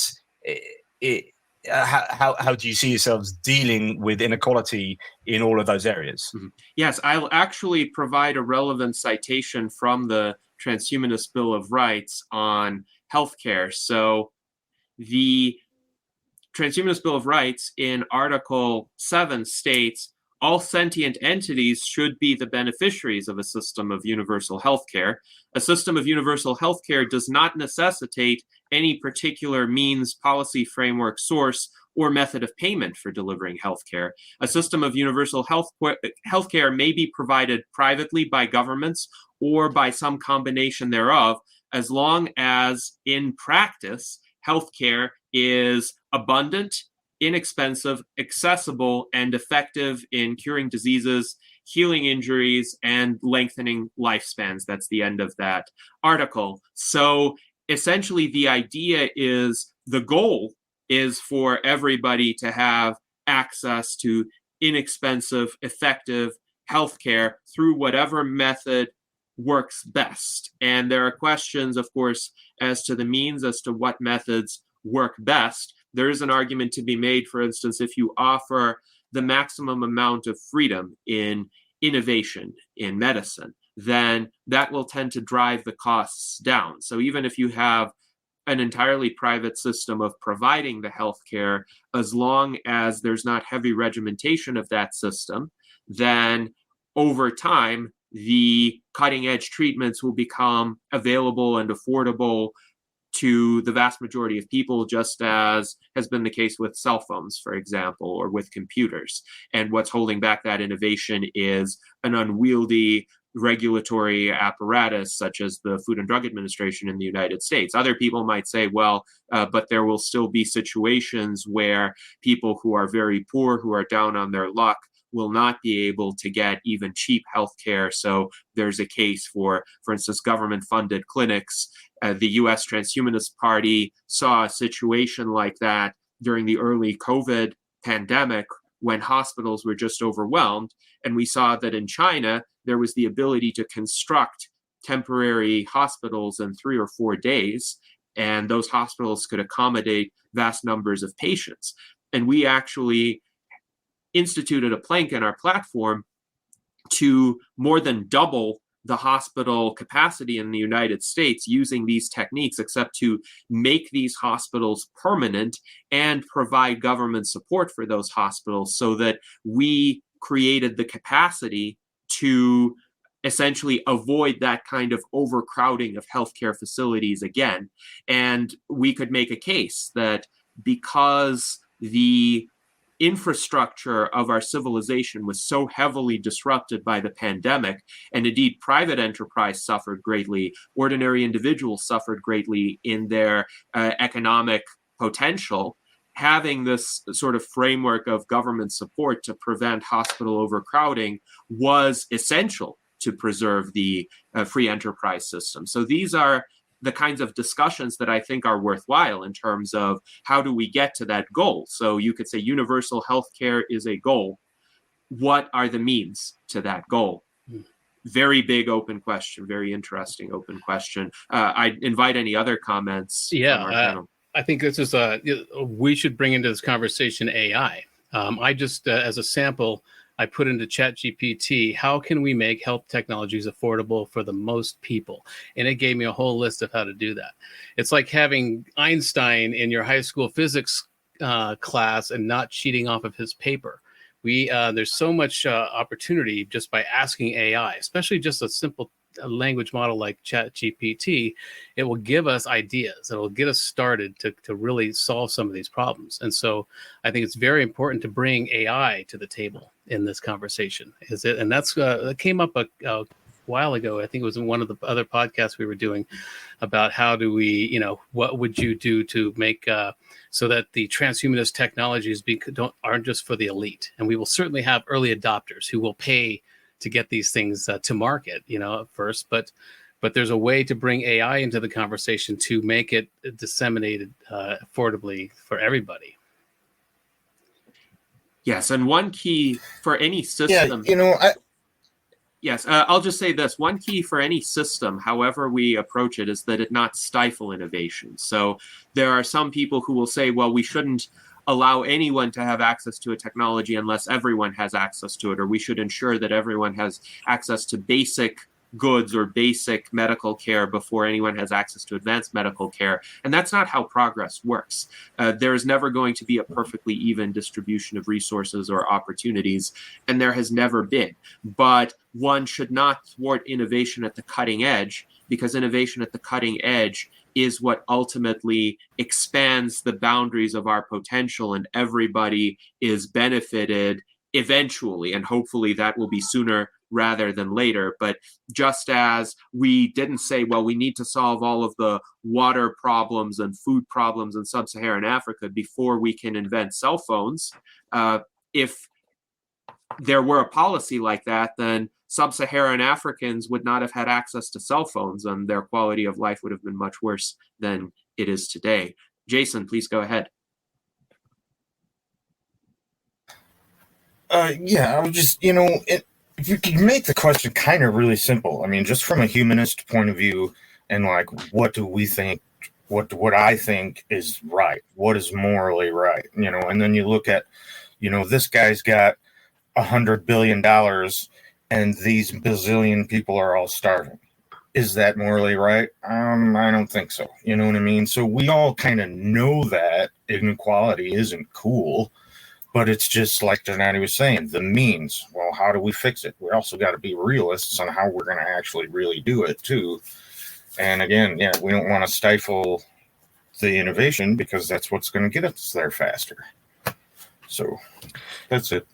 How do you see yourselves dealing with inequality in all of those areas?
Mm-hmm. Yes, I'll actually provide a relevant citation from the Transhumanist Bill of Rights on healthcare. So the Transhumanist Bill of Rights in Article 7 states, all sentient entities should be the beneficiaries of a system of universal healthcare. A system of universal healthcare does not necessitate any particular means, policy, framework, source, or method of payment for delivering healthcare. A system of universal healthcare may be provided privately by governments or by some combination thereof, as long as in practice, healthcare is abundant, inexpensive, accessible, and effective in curing diseases, healing injuries, and lengthening lifespans. That's the end of that article. So essentially, the idea is the goal is for everybody to have access to inexpensive, effective healthcare through whatever method works best. And there are questions, of course, as to the means, as to what methods work best. There is an argument to be made, for instance, if you offer the maximum amount of freedom in innovation in medicine, then that will tend to drive the costs down. So even if you have an entirely private system of providing the healthcare, as long as there's not heavy regimentation of that system, then over time, the cutting edge treatments will become available and affordable to the vast majority of people, just as has been the case with cell phones, for example, or with computers. And what's holding back that innovation is an unwieldy regulatory apparatus, such as the Food and Drug Administration in the United States. Other people might say, well, but there will still be situations where people who are very poor, who are down on their luck, will not be able to get even cheap healthcare. So there's a case for instance, government-funded clinics. The U.S. Transhumanist Party saw a situation like that during the early COVID pandemic when hospitals were just overwhelmed. And we saw that in China, there was the ability to construct temporary hospitals in 3 or 4 days, and those hospitals could accommodate vast numbers of patients. And we actually instituted a plank in our platform to more than double the hospital capacity in the United States using these techniques, except to make these hospitals permanent and provide government support for those hospitals, so that we created the capacity to essentially avoid that kind of overcrowding of healthcare facilities again. And we could make a case that because the infrastructure of our civilization was so heavily disrupted by the pandemic, and indeed private enterprise suffered greatly, ordinary individuals suffered greatly in their economic potential, having this sort of framework of government support to prevent hospital overcrowding was essential to preserve the free enterprise system. So these are the kinds of discussions that I think are worthwhile in terms of how do we get to that goal. So you could say universal healthcare is a goal. What are the means to that goal? Very big open question, very interesting open question. I invite any other comments from our panel.
I think this is we should bring into this conversation AI. I just, as a sample, I put into ChatGPT, how can we make health technologies affordable for the most people? And it gave me a whole list of how to do that. It's like having Einstein in your high school physics class and not cheating off of his paper. There's so much opportunity just by asking AI, especially just a simple language model like ChatGPT. It will give us ideas. It will get us started to really solve some of these problems. And so I think it's very important to bring AI to the table in this conversation. And that's that came up a while ago. I think it was in one of the other podcasts we were doing about how do we, what would you do to make so that the transhumanist technologies aren't just for the elite. And we will certainly have early adopters who will pay to get these things to market, at first. But there's a way to bring AI into the conversation to make it disseminated affordably for everybody.
Yes, and one key for any system. Yes, I'll just say this. One key for any system, however we approach it, is that it not stifle innovation. So there are some people who will say, well, we shouldn't allow anyone to have access to a technology unless everyone has access to it, or we should ensure that everyone has access to basic goods or basic medical care before anyone has access to advanced medical care. And that's not how progress works. There is never going to be a perfectly even distribution of resources or opportunities, and there has never been. But one should not thwart innovation at the cutting edge, because innovation at the cutting edge is what ultimately expands the boundaries of our potential, and everybody is benefited eventually. And hopefully that will be sooner rather than later. But just as we didn't say, well, we need to solve all of the water problems and food problems in sub-Saharan Africa before we can invent cell phones, if there were a policy like that, then sub-Saharan Africans would not have had access to cell phones, and their quality of life would have been much worse than it is today. Jason, please go ahead.
I would just, if you could make the question kind of really simple, I mean, just from a humanist point of view, and like, what do we think, what I think is right, what is morally right, and then you look at, this guy's got $100 billion and these bazillion people are all starving. Is that morally right? I don't think so. You know what I mean? So we all kind of know that inequality isn't cool. But it's just like Gennady was saying, the means. Well, how do we fix it? We also got to be realists on how we're going to actually really do it, too. And again, we don't want to stifle the innovation, because that's what's going to get us there faster. So that's it.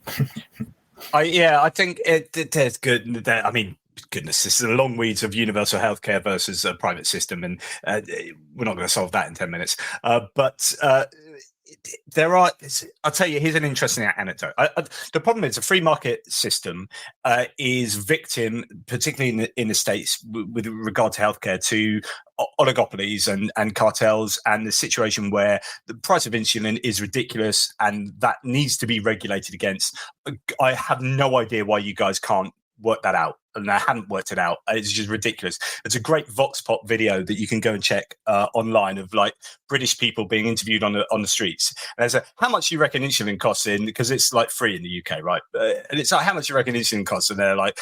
I think it's good. I mean, goodness, this is a long weeds of universal healthcare versus a private system, and we're not going to solve that in 10 minutes. But there are, I'll tell you, here's an interesting anecdote. The problem is a free market system is victim, particularly in the States, with regard to healthcare, to oligopolies and cartels, and the situation where the price of insulin is ridiculous and that needs to be regulated against. I have no idea why you guys can't work that out, and I hadn't worked it out. It's just ridiculous. It's a great Vox Pop video that you can go and check online of like British people being interviewed on the streets. And there's how much do you reckon insulin costs in, because it's like free in the UK, right? And it's like, how much do you reckon insulin costs? And they're like,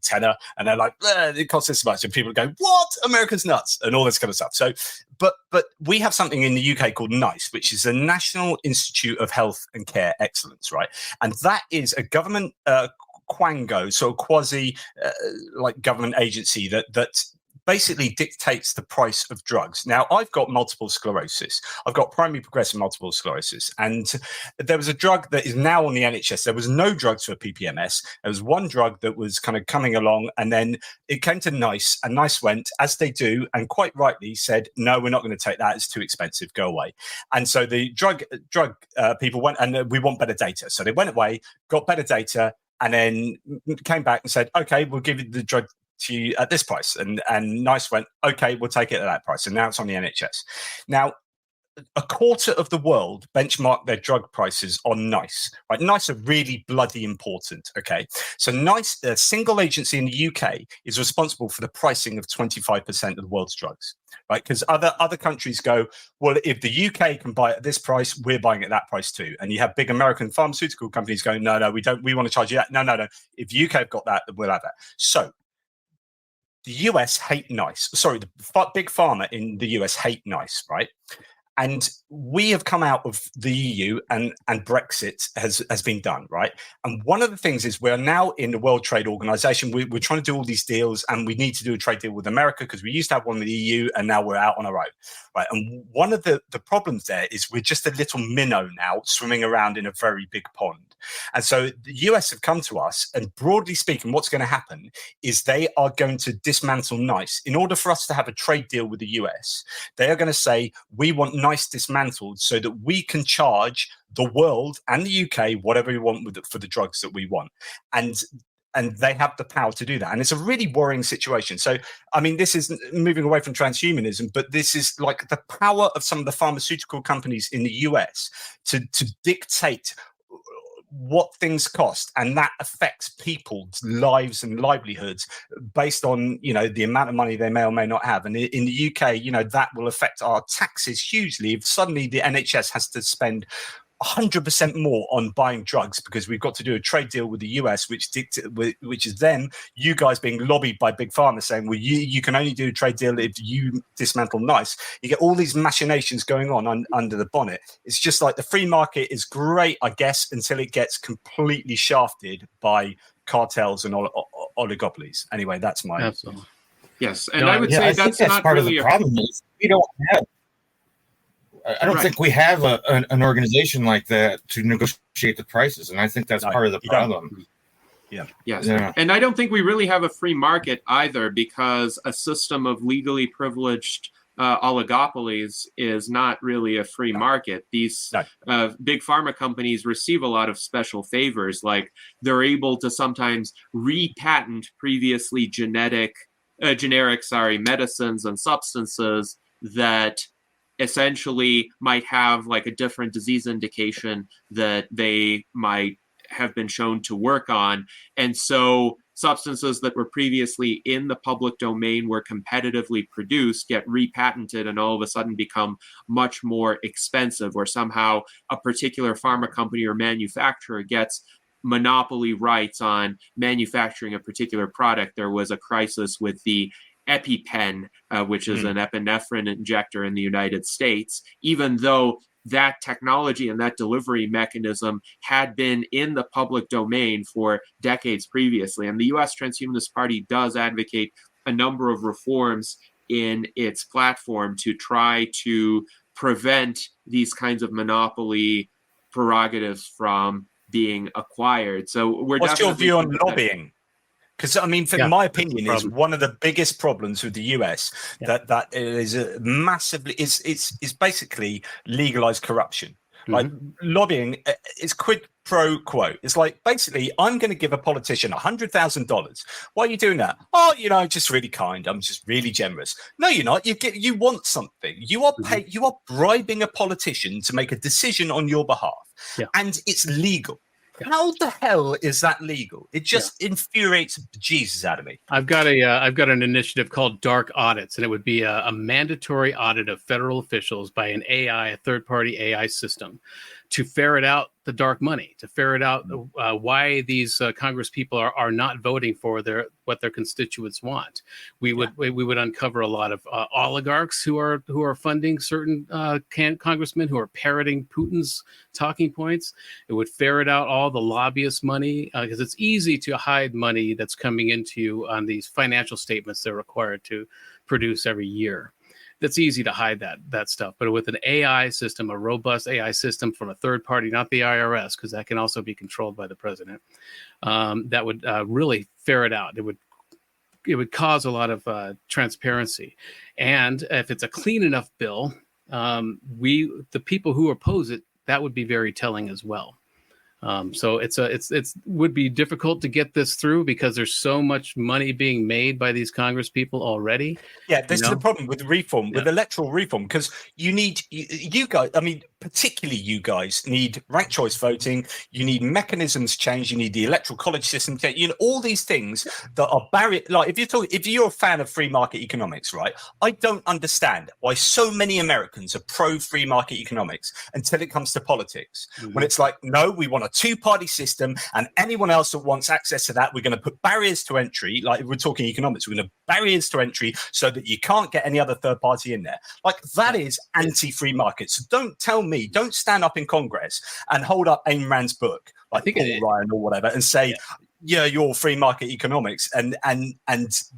tenner. And they're like, it costs this much. And people go, what? America's nuts, and all this kind of stuff. So, but we have something in the UK called NICE, which is the National Institute of Health and Care Excellence, right? And that is a government quango, so quasi like government agency that basically dictates the price of drugs. Now, I've got multiple sclerosis. I've got primary progressive multiple sclerosis. And there was a drug that is now on the NHS. There was no drugs for PPMS. There was one drug that was kind of coming along, and then it came to NICE, and NICE went, as they do, and quite rightly said, no, we're not going to take that. It's too expensive. Go away. And so the drug people went, and we want better data. So they went away, got better data, and then came back and said, okay, we'll give you the drug to you at this price. And NICE went, okay, we'll take it at that price. And now it's on the NHS. Now, a quarter of the world benchmark their drug prices on NICE. Right? NICE are really bloody important. Okay, so NICE, a single agency in the UK, is responsible for the pricing of 25% of the world's drugs. Right? Because other countries go, well, if the UK can buy it at this price, we're buying it at that price too. And you have big American pharmaceutical companies going, no, we don't. We want to charge you that. No. If the UK have got that, then we'll have that. So the US hate NICE. Sorry, the big pharma in the US hate NICE. Right? And we have come out of the EU, and Brexit has been done, right? And one of the things is we're now in the World Trade Organization. We're trying to do all these deals, and we need to do a trade deal with America because we used to have one with the EU, and now we're out on our own, right? And one of the problems there is we're just a little minnow now swimming around in a very big pond. And so the US have come to us, and broadly speaking, what's going to happen is they are going to dismantle NICE. In order for us to have a trade deal with the US, they are going to say, we want NICE dismantled so that we can charge the world and the UK whatever we want for the drugs that we want. And they have the power to do that. And it's a really worrying situation. So, I mean, this is moving away from transhumanism, but this is like the power of some of the pharmaceutical companies in the US to dictate what things cost, and that affects people's lives and livelihoods based on, you know, the amount of money they may or may not have. And in the UK, you know, that will affect our taxes hugely. If suddenly the NHS has to spend 100% more on buying drugs because we've got to do a trade deal with the US, which is then you guys being lobbied by big pharma saying, well, you can only do a trade deal if you dismantle NICE. You get all these machinations going on under the bonnet. It's just like the free market is great, I guess, until it gets completely shafted by cartels and oligopolies. Anyway, that's my...
Absolutely.
Yes, and I would say that's not
part
really
of the problem. Is we don't have... I don't think we have an organization like that to negotiate the prices, and I think that's part of the problem.
Yes. Yeah. And I don't think we really have a free market either, because a system of legally privileged oligopolies is not really a free market. These big pharma companies receive a lot of special favors, like they're able to sometimes repatent previously generic medicines and substances that essentially might have like a different disease indication that they might have been shown to work on. And so substances that were previously in the public domain were competitively produced, get repatented, and all of a sudden become much more expensive, or somehow a particular pharma company or manufacturer gets monopoly rights on manufacturing a particular product. There was a crisis with the EpiPen, which is an epinephrine injector in the United States, even though that technology and that delivery mechanism had been in the public domain for decades previously. And the U.S. Transhumanist Party does advocate a number of reforms in its platform to try to prevent these kinds of monopoly prerogatives from being acquired. So what's your view on
lobbying? Because, I mean, my opinion is one of the biggest problems with the US that is massively is basically legalized corruption. Like lobbying is quid pro quo. It's like, basically, I'm going to give a politician $100,000. Why are you doing that? Oh, you know, just really kind. I'm just really generous. No, you're not. You want something. You are you are bribing a politician to make a decision on your behalf, and it's legal. How the hell is that legal? It just infuriates Jesus out of me.
I've got an initiative called Dark Audits, and it would be a mandatory audit of federal officials by a third-party AI system, to ferret out the dark money, to ferret out why these Congress people are not voting for what their constituents want. We would uncover a lot of oligarchs who are funding certain congressmen who are parroting Putin's talking points. It would ferret out all the lobbyist money, because it's easy to hide money that's coming into you on these financial statements they're required to produce every year. That's easy to hide that stuff. But with an AI system, a robust AI system from a third party, not the IRS, because that can also be controlled by the president, that would really ferret out. It would cause a lot of transparency. And if it's a clean enough bill, the people who oppose it, that would be very telling as well. So it's would be difficult to get this through because there's so much money being made by these Congress people already.
Yeah, this is the problem with reform, with electoral reform, because you guys, I mean, particularly you guys need ranked choice voting. You need mechanisms change. You need the electoral college system change. You know, all these things that are barrier. Like if you're a fan of free market economics, right? I don't understand why so many Americans are pro free market economics until it comes to politics. Mm-hmm. When it's like, no, we want a two-party system, and anyone else that wants access to that, we're going to put barriers to entry. Like, if we're talking economics, we're going to barriers to entry so that you can't get any other third party in there. Like, that is anti-free market. So don't stand up in Congress and hold up Ayn Rand's book, like Paul Ryan or whatever, and say, yeah, you're free market economics, and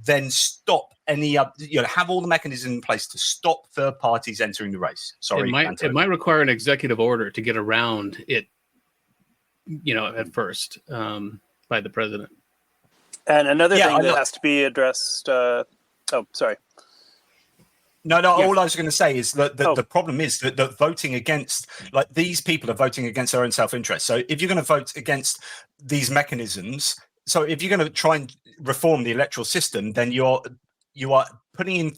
then stop any have all the mechanisms in place to stop third parties entering the race. Sorry,
it might require an executive order to get around it, at first, by the president.
And another thing that has to be addressed. Sorry.
No. Yeah. All I was going to say is that the problem is that voting against, like, these people are voting against their own self-interest. So if you're going to vote against these mechanisms, so if you're going to try and reform the electoral system, then you are putting in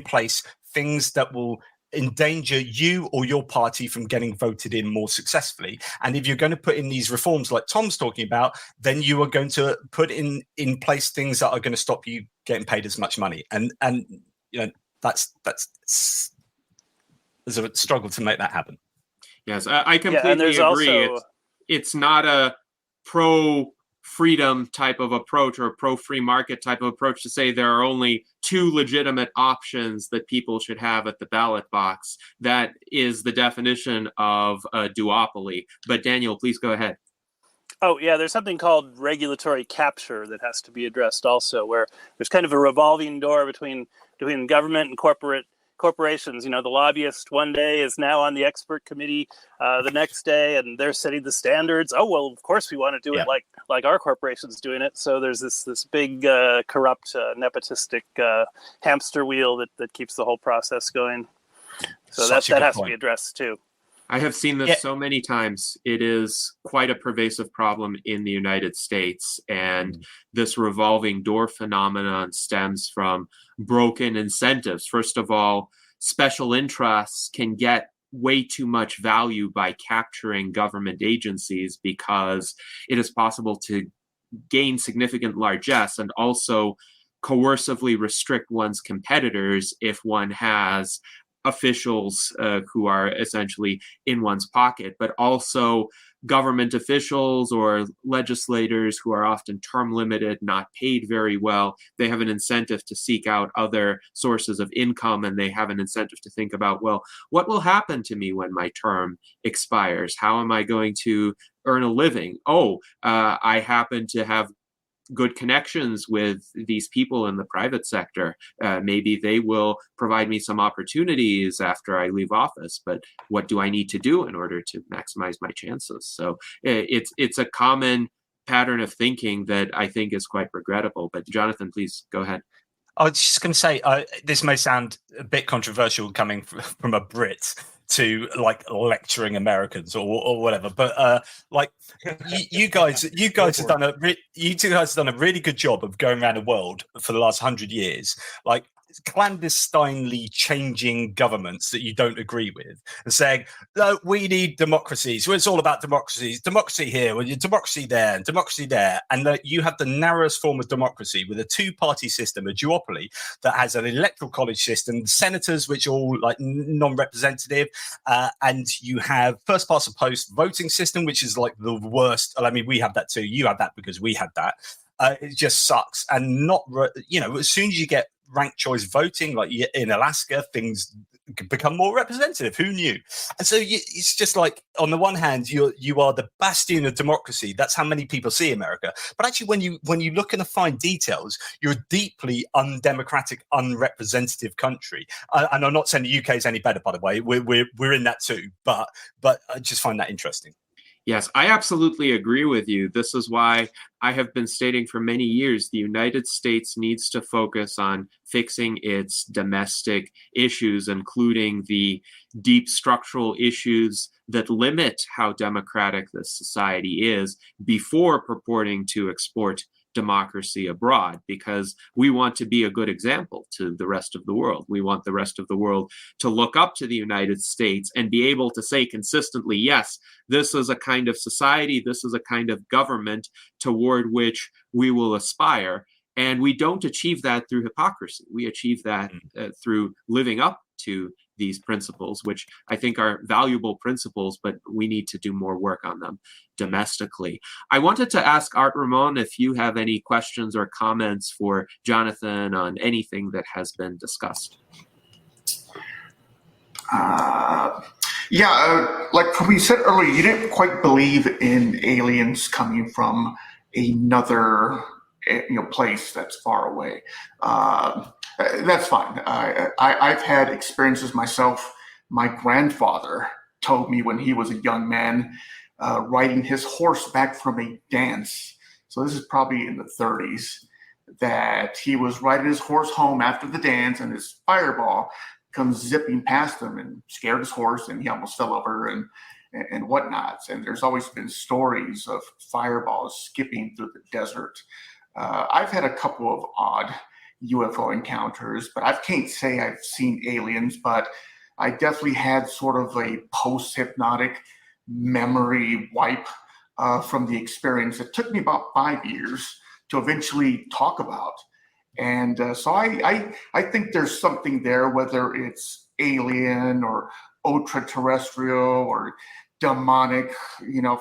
place things that will endanger you or your party from getting voted in more successfully. And if you're going to put in these reforms like Tom's talking about, then you are going to put in place things that are going to stop you getting paid as much money. And that's there's a struggle to make that happen.
Yes, I completely agree. It's not a pro-freedom type of approach or a pro-free market type of approach to say there are only two legitimate options that people should have at the ballot box. That is the definition of a duopoly. But Daniel, please go ahead.
Oh, yeah, there's something called regulatory capture that has to be addressed also, where there's kind of a revolving door between government and corporations. The lobbyist one day is now on the expert committee the next day, and they're setting the standards. Oh, well, of course we want to do it like our corporation's doing it. So there's this big corrupt nepotistic hamster wheel that keeps the whole process going. So that has to be addressed too.
I have seen this so many times. It is quite a pervasive problem in the United States. And this revolving door phenomenon stems from broken incentives. First of all, special interests can get way too much value by capturing government agencies because it is possible to gain significant largesse and also coercively restrict one's competitors if one has officials who are essentially in one's pocket, but also government officials or legislators who are often term limited, not paid very well. They have an incentive to seek out other sources of income, and they have an incentive to think about, well, what will happen to me when my term expires? How am I going to earn a living? I happen to have good connections with these people in the private sector. Maybe they will provide me some opportunities after I leave office, but what do I need to do in order to maximize my chances? So it's a common pattern of thinking that I think is quite regrettable. But Jonathan, please go ahead.
I was just going to say, this may sound a bit controversial coming from a Brit to like lecturing Americans or whatever, but you guys have done a really good job of going around the world for the last 100 years, like clandestinely changing governments that you don't agree with and saying, no, we need democracies. Well, it's all about democracies. Democracy here, well, democracy there, and democracy there. And that you have the narrowest form of democracy with a two-party system, a duopoly that has an electoral college system, senators which are all like non-representative, and you have first past the post voting system, which is like the worst. I mean, we have that too. You have that because we had that. It just sucks. And as soon as you get ranked choice voting, like in Alaska, things become more representative. Who knew? And so it's just like, on the one hand, you are the bastion of democracy. That's how many people see America. But actually, when you look in the fine details, you're a deeply undemocratic, unrepresentative country. And I'm not saying the UK is any better, by the way. We're in that too. But I just find that interesting.
Yes, I absolutely agree with you. This is why I have been stating for many years the United States needs to focus on fixing its domestic issues, including the deep structural issues that limit how democratic this society is, before purporting to export democracy abroad, because we want to be a good example to the rest of the world. We want the rest of the world to look up to the United States and be able to say consistently, yes, this is a kind of society, this is a kind of government toward which we will aspire. And we don't achieve that through hypocrisy. We achieve that through living up to these principles, which I think are valuable principles, but we need to do more work on them domestically. I wanted to ask Art Ramon if you have any questions or comments for Jonathan on anything that has been discussed.
Like we said earlier, you didn't quite believe in aliens coming from another place that's far away. That's fine. I've had experiences myself. My grandfather told me when he was a young man, riding his horse back from a dance. So this is probably in the 30s, that he was riding his horse home after the dance, and his fireball comes zipping past him and scared his horse, and he almost fell over and whatnot. And there's always been stories of fireballs skipping through the desert. I've had a couple of odd UFO encounters, but I can't say I've seen aliens, but I definitely had sort of a post-hypnotic memory wipe from the experience. It took me about 5 years to eventually talk about. And so I think there's something there, whether it's alien or ultra-terrestrial or demonic,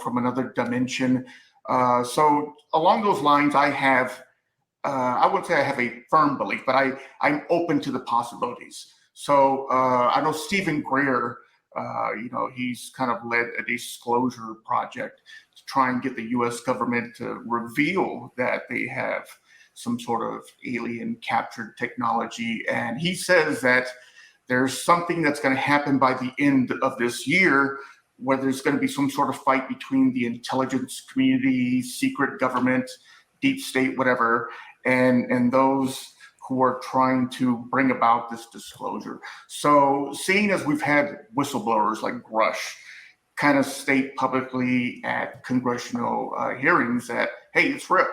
from another dimension. So along those lines, I wouldn't say I have a firm belief, but I'm open to the possibilities. So I know Stephen Greer, he's kind of led a disclosure project to try and get the U.S. government to reveal that they have some sort of alien captured technology. And he says that there's something that's going to happen by the end of this year, where there's going to be some sort of fight between the intelligence community, secret government, deep state, whatever, and those who are trying to bring about this disclosure. So seeing as we've had whistleblowers like Grush kind of state publicly at congressional hearings that, hey, it's real,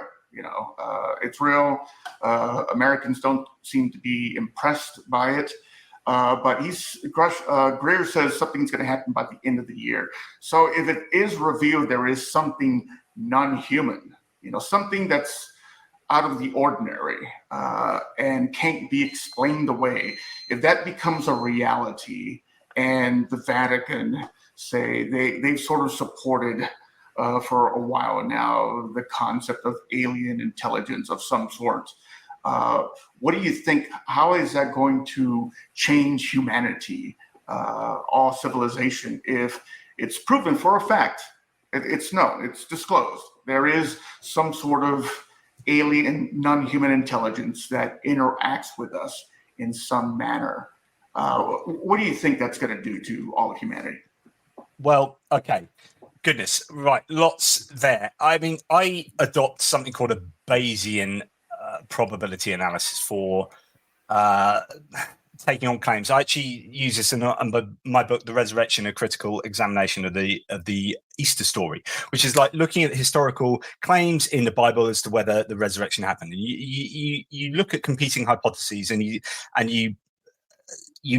it's real. Americans don't seem to be impressed by it. But Greer says something's going to happen by the end of the year. So if it is revealed there is something non-human, something that's out of the ordinary and can't be explained away, if that becomes a reality, and the Vatican say they've sort of supported for a while now the concept of alien intelligence of some sort. What do you think? How is that going to change humanity, all civilization, if it's proven for a fact? It's known, it's disclosed. There is some sort of alien, non-human intelligence that interacts with us in some manner. What do you think that's going to do to all of humanity?
Well, okay. Goodness, right. Lots there. I mean, I adopt something called a Bayesian probability analysis for taking on claims. I actually use this in my book, The Resurrection: A Critical Examination of the Easter Story, which is like looking at historical claims in the Bible as to whether the resurrection happened. And you look at competing hypotheses, and you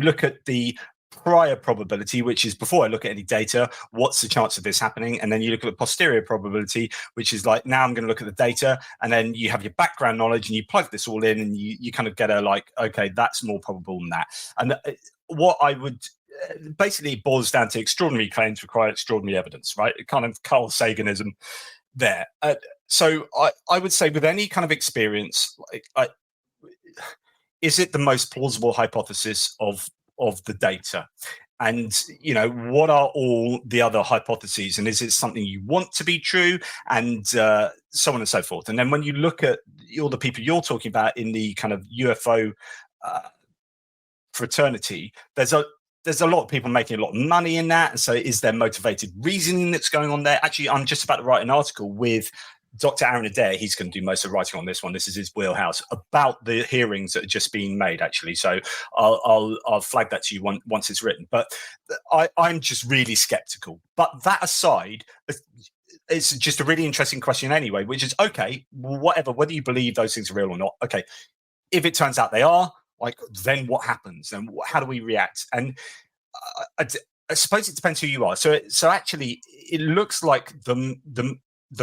look at the prior probability, which is before I look at any data, what's the chance of this happening? And then you look at the posterior probability, which is like, now I'm going to look at the data, and then you have your background knowledge and you plug this all in, and you kind of get a like, okay, that's more probable than that. And what I would basically boils down to extraordinary claims require extraordinary evidence, right? Kind of Carl Saganism there. So I would say with any kind of experience, is it the most plausible hypothesis of of the data? And, what are all the other hypotheses? And is it something you want to be true? And so on and so forth. And then when you look at all the people you're talking about in the kind of UFO fraternity, there's a lot of people making a lot of money in that. And so is there motivated reasoning that's going on there? Actually, I'm just about to write an article with Dr. Aaron Adair. He's going to do most of the writing on this one. This is his wheelhouse, about the hearings that are just being made, actually. So I'll flag that to you once it's written. But I'm just really skeptical. But that aside, it's just a really interesting question anyway, which is, okay, whatever, whether you believe those things are real or not. Okay, if it turns out they are, like, then what happens? And how do we react? And I suppose it depends who you are. So actually, it looks like the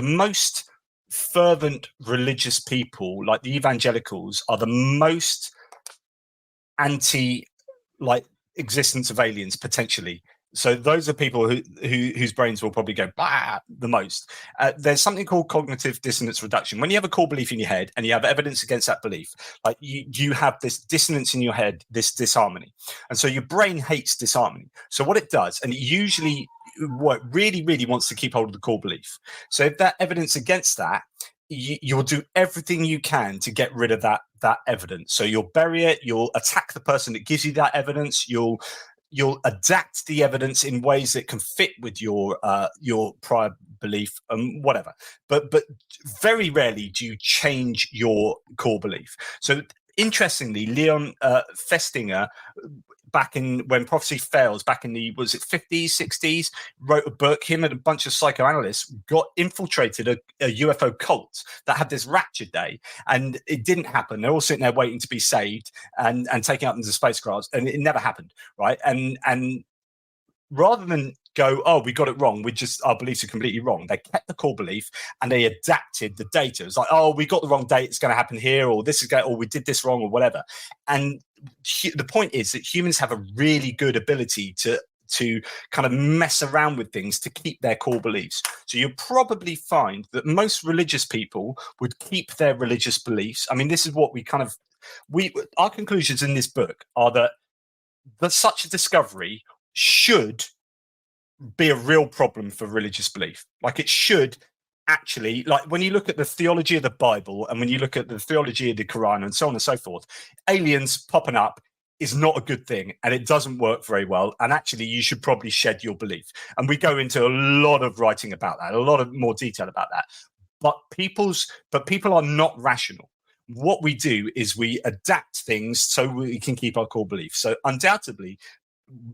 most fervent religious people, like the evangelicals, are the most anti, like, existence of aliens potentially. So those are people whose brains will probably go bah the most. There's something called cognitive dissonance reduction. When you have a core belief in your head and you have evidence against that belief, like you have this dissonance in your head, this disharmony. And so your brain hates disharmony. So what it does, and it usually what really, really wants to keep hold of the core belief. So if that evidence against that, you'll do everything you can to get rid of that evidence. So you'll bury it, you'll attack the person that gives you that evidence, you'll adapt the evidence in ways that can fit with your prior belief and whatever. But very rarely do you change your core belief. So interestingly, Leon Festinger, back in when prophecy fails, back in the 50s, 60s, wrote a book. Him and a bunch of psychoanalysts got infiltrated a UFO cult that had this rapture day, and it didn't happen. They're all sitting there waiting to be saved and taken up into spacecrafts, and it never happened, right? And rather than go, oh, we got it wrong, our beliefs are completely wrong, they kept the core belief and they adapted the data. It's like, oh, we got the wrong date, it's going to happen here, or this is going, or we did this wrong, or whatever. And the point is that humans have a really good ability to kind of mess around with things to keep their core beliefs. So you'll probably find that most religious people would keep their religious beliefs. I mean, this is what our conclusions in this book are that such a discovery should be a real problem for religious belief. Like, it should actually, like, when you look at the theology of the Bible and when you look at the theology of the Quran and so on and so forth, aliens popping up is not a good thing, and it doesn't work very well. And actually, you should probably shed your belief. And we go into a lot of writing about that, a lot of more detail about that. But people are not rational. What we do is we adapt things so we can keep our core beliefs. So undoubtedly,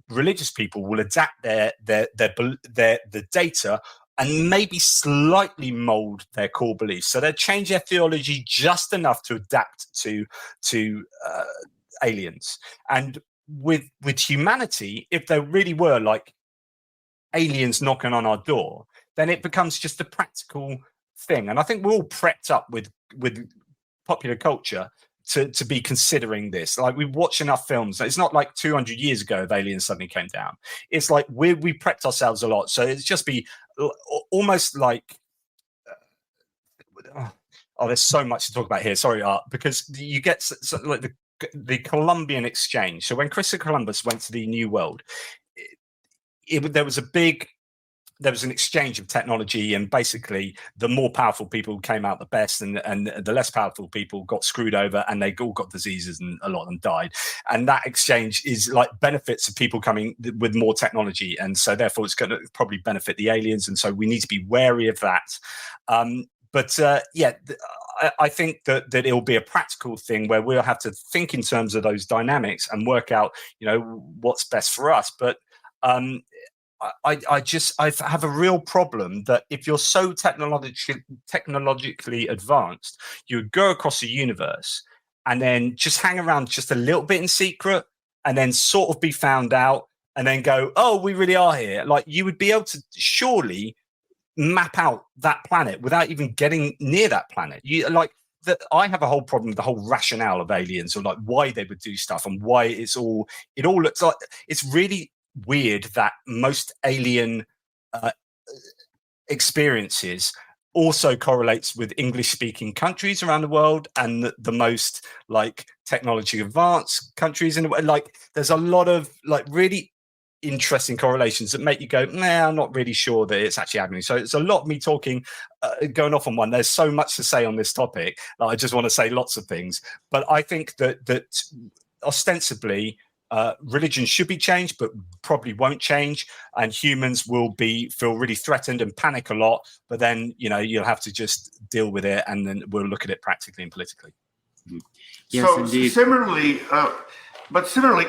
religious people will adapt their data and maybe slightly mold their core beliefs. So they'll change their theology just enough to adapt to aliens. And with humanity, if there really were like aliens knocking on our door, then it becomes just a practical thing. And I think we're all prepped up with popular culture to be considering this. Like, we watch enough films. It's not like 200 years ago if aliens suddenly came down. It's like we prepped ourselves a lot. So it's just be almost like there's so much to talk about here. Sorry, Art, because you get like the Columbian exchange. So when Christopher Columbus went to the New World, there was an exchange of technology, and basically the more powerful people came out the best, and the less powerful people got screwed over, and they all got diseases, and a lot of them died. And that exchange is like benefits of people coming with more technology, and so therefore it's going to probably benefit the aliens, and so we need to be wary of that. I think that it will be a practical thing where we'll have to think in terms of those dynamics and work out, what's best for us. But I have a real problem that if you're so technologically advanced, you would go across the universe and then just hang around just a little bit in secret, and then sort of be found out, and then go, oh, we really are here. Like, you would be able to surely map out that planet without even getting near that planet. I have a whole problem with the whole rationale of aliens, or like why they would do stuff and why it all looks like it's really weird that most alien experiences also correlates with English-speaking countries around the world and the most like technology advanced countries. And like, there's a lot of like really interesting correlations that make you go, nah, I'm not really sure that it's actually happening. So it's a lot of me talking, going off on one. There's so much to say on this topic. I just want to say lots of things. But I think that ostensibly, religion should be changed, but probably won't change, and humans will feel really threatened and panic a lot. But then, you'll have to just deal with it, and then we'll look at it practically and politically.
Yes,
so
indeed.
similarly,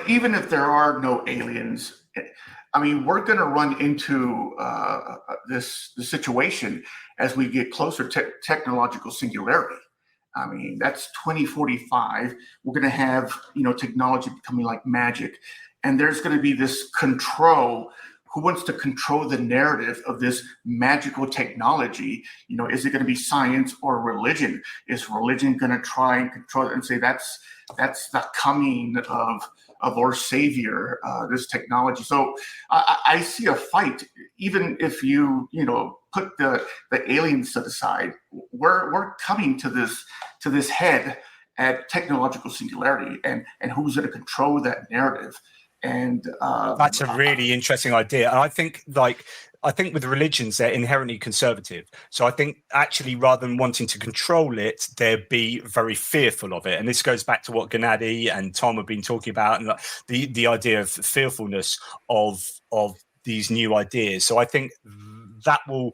even if there are no aliens, I mean, we're going to run into the situation as we get closer to technological singularity. I mean, that's 2045. We're going to have, technology becoming like magic. And there's going to be this control. Who wants to control the narrative of this magical technology? Is it going to be science or religion? Is religion going to try and control it and say that's the coming of our savior, this technology? So I see a fight, even if you put the aliens to the side. We're coming to this head at technological singularity, and who's going to control that narrative? And
that's a really interesting idea. And I think with religions, they're inherently conservative. So I think actually, rather than wanting to control it, they'd be very fearful of it. And this goes back to what Gennady and Tom have been talking about, and the idea of fearfulness of these new ideas. So I think that will,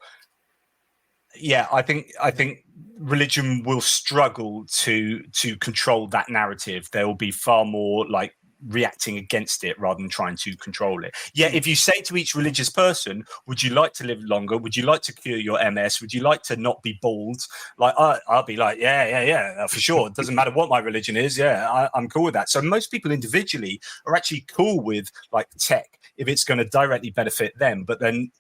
I think religion will struggle to control that narrative. There will be far more like reacting against it rather than trying to control it. If you say to each religious person, would you like to live longer? Would you like to cure your MS? Would you like to not be bald? Like, I'll be like, yeah, for sure. It doesn't matter what my religion is. I'm cool with that. So most people individually are actually cool with like tech if it's going to directly benefit them, but then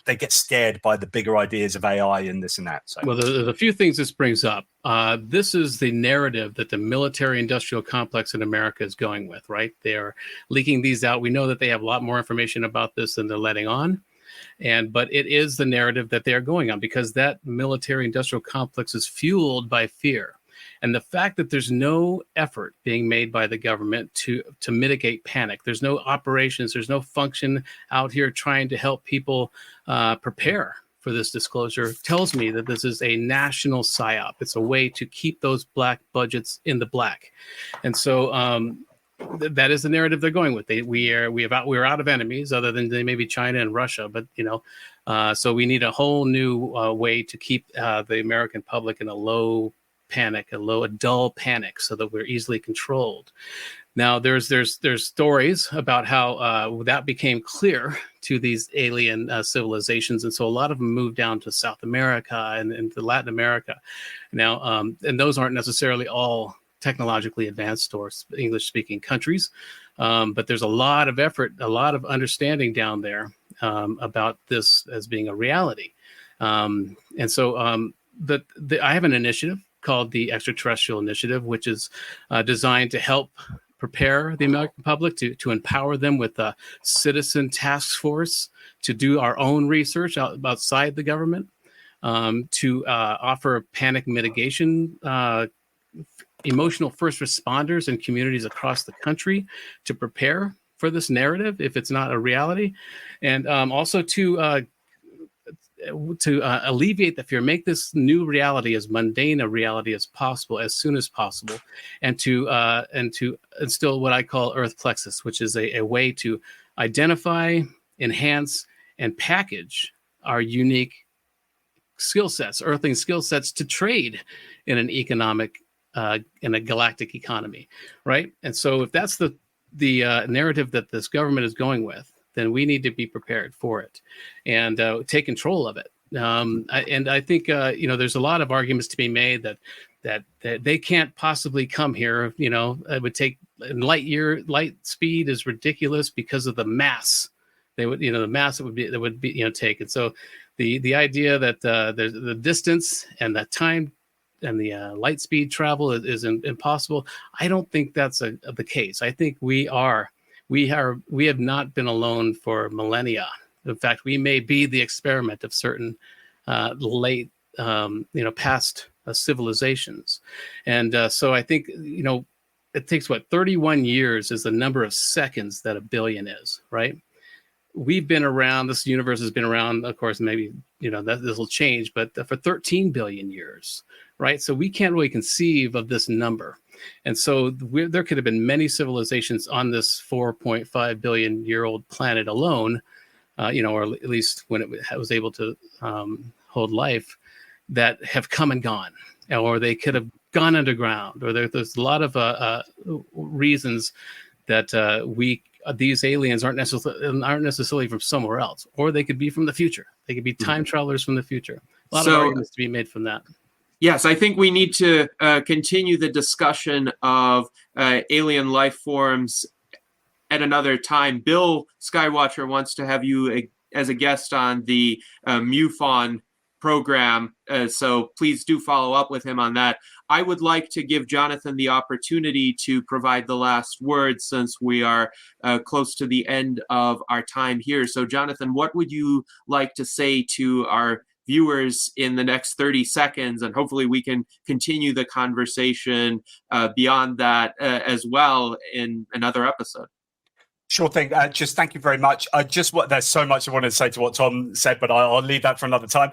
they get scared by the bigger ideas of AI and this and that. So,
well, there's a few things this brings up. This is the narrative that the military-industrial complex in America is going with, right? They are leaking these out. We know that they have a lot more information about this than they're letting on. But it is the narrative that they are going on, because that military-industrial complex is fueled by fear. And the fact that there's no effort being made by the government to mitigate panic, there's no operations, there's no function out here trying to help people prepare for this disclosure, tells me that this is a national psyop. It's a way to keep those black budgets in the black. And so that is the narrative they're going with. We're out of enemies other than maybe China and Russia, but so we need a whole new way to keep the American public in a low panic, a dull panic, so that we're easily controlled. Now, there's stories about how that became clear to these alien civilizations, and so a lot of them moved down to South America and to Latin America. Now, and those aren't necessarily all technologically advanced or English-speaking countries, but there's a lot of effort, a lot of understanding down there about this as being a reality. And so I have an initiative called the Extraterrestrial Initiative, which is designed to help prepare the American public, to empower them with a citizen task force to do our own research outside the government, to offer panic mitigation, emotional first responders and communities across the country to prepare for this narrative if it's not a reality, and also to alleviate the fear, make this new reality as mundane a reality as possible, as soon as possible, and to instill what I call Earth Plexus, which is a way to identify, enhance, and package our unique skill sets, Earthling skill sets, to trade in an economic, in a galactic economy, right? And so, if that's the narrative that this government is going with, then we need to be prepared for it and take control of it. I think there's a lot of arguments to be made that they can't possibly come here. It would take light speed is ridiculous because of the mass. They would, the mass that would be taken. So the idea that there's the distance and the time and the light speed travel is impossible. I don't think that's the case. I think we have not been alone for millennia. In fact, we may be the experiment of certain late past civilizations. And so I think, it takes 31 years is the number of seconds that a billion is, right? We've been around, this universe has been around, of course, maybe, that this will change, but for 13 billion years, right? So we can't really conceive of this number. And so there could have been many civilizations on this 4.5 billion year old planet alone, or at least when it was able to hold life, that have come and gone, or they could have gone underground, or there's a lot of reasons that these aliens aren't necessarily from somewhere else, or they could be from the future. They could be time travelers from the future. A lot of arguments to be made from that.
Yes, I think we need to continue the discussion of alien life forms at another time. Bill Skywatcher wants to have you as a guest on the MUFON program, so please do follow up with him on that. I would like to give Jonathan the opportunity to provide the last word, since we are close to the end of our time here. So Jonathan, what would you like to say to our viewers in the next 30 seconds? And hopefully we can continue the conversation beyond that as well in another episode.
Sure thing. Just thank you very much. There's so much I wanted to say to what Tom said, but I'll leave that for another time.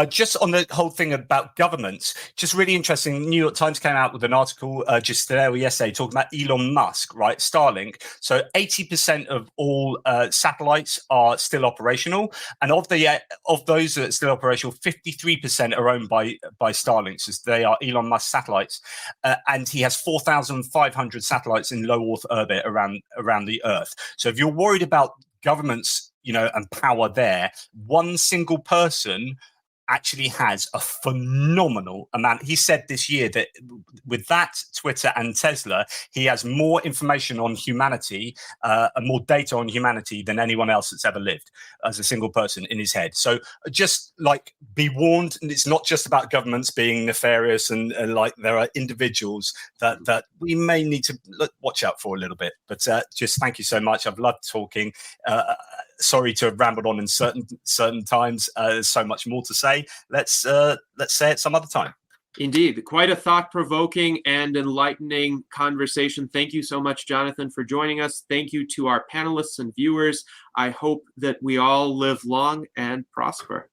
Just on the whole thing about governments, just really interesting. New York Times came out with an article just today or yesterday talking about Elon Musk, right? Starlink. So 80% of all satellites are still operational, and of those that are still operational, 53% are owned by Starlink. So they are Elon Musk satellites, and he has 4,500 satellites in low Earth orbit around the Earth. So if you're worried about governments, and power there, one single person actually has a phenomenal amount. He said this year that with that, Twitter and Tesla, he has more information on humanity and more data on humanity than anyone else that's ever lived as a single person in his head. So just be warned, and it's not just about governments being nefarious, and there are individuals that we may need to watch out for a little bit. But just thank you so much. I've loved talking. Sorry to have rambled on in certain times. There's so much more to say. Let's say it some other time.
Indeed, quite a thought-provoking and enlightening conversation. Thank you so much, Jonathan, for joining us. Thank you to our panelists and viewers. I hope that we all live long and prosper.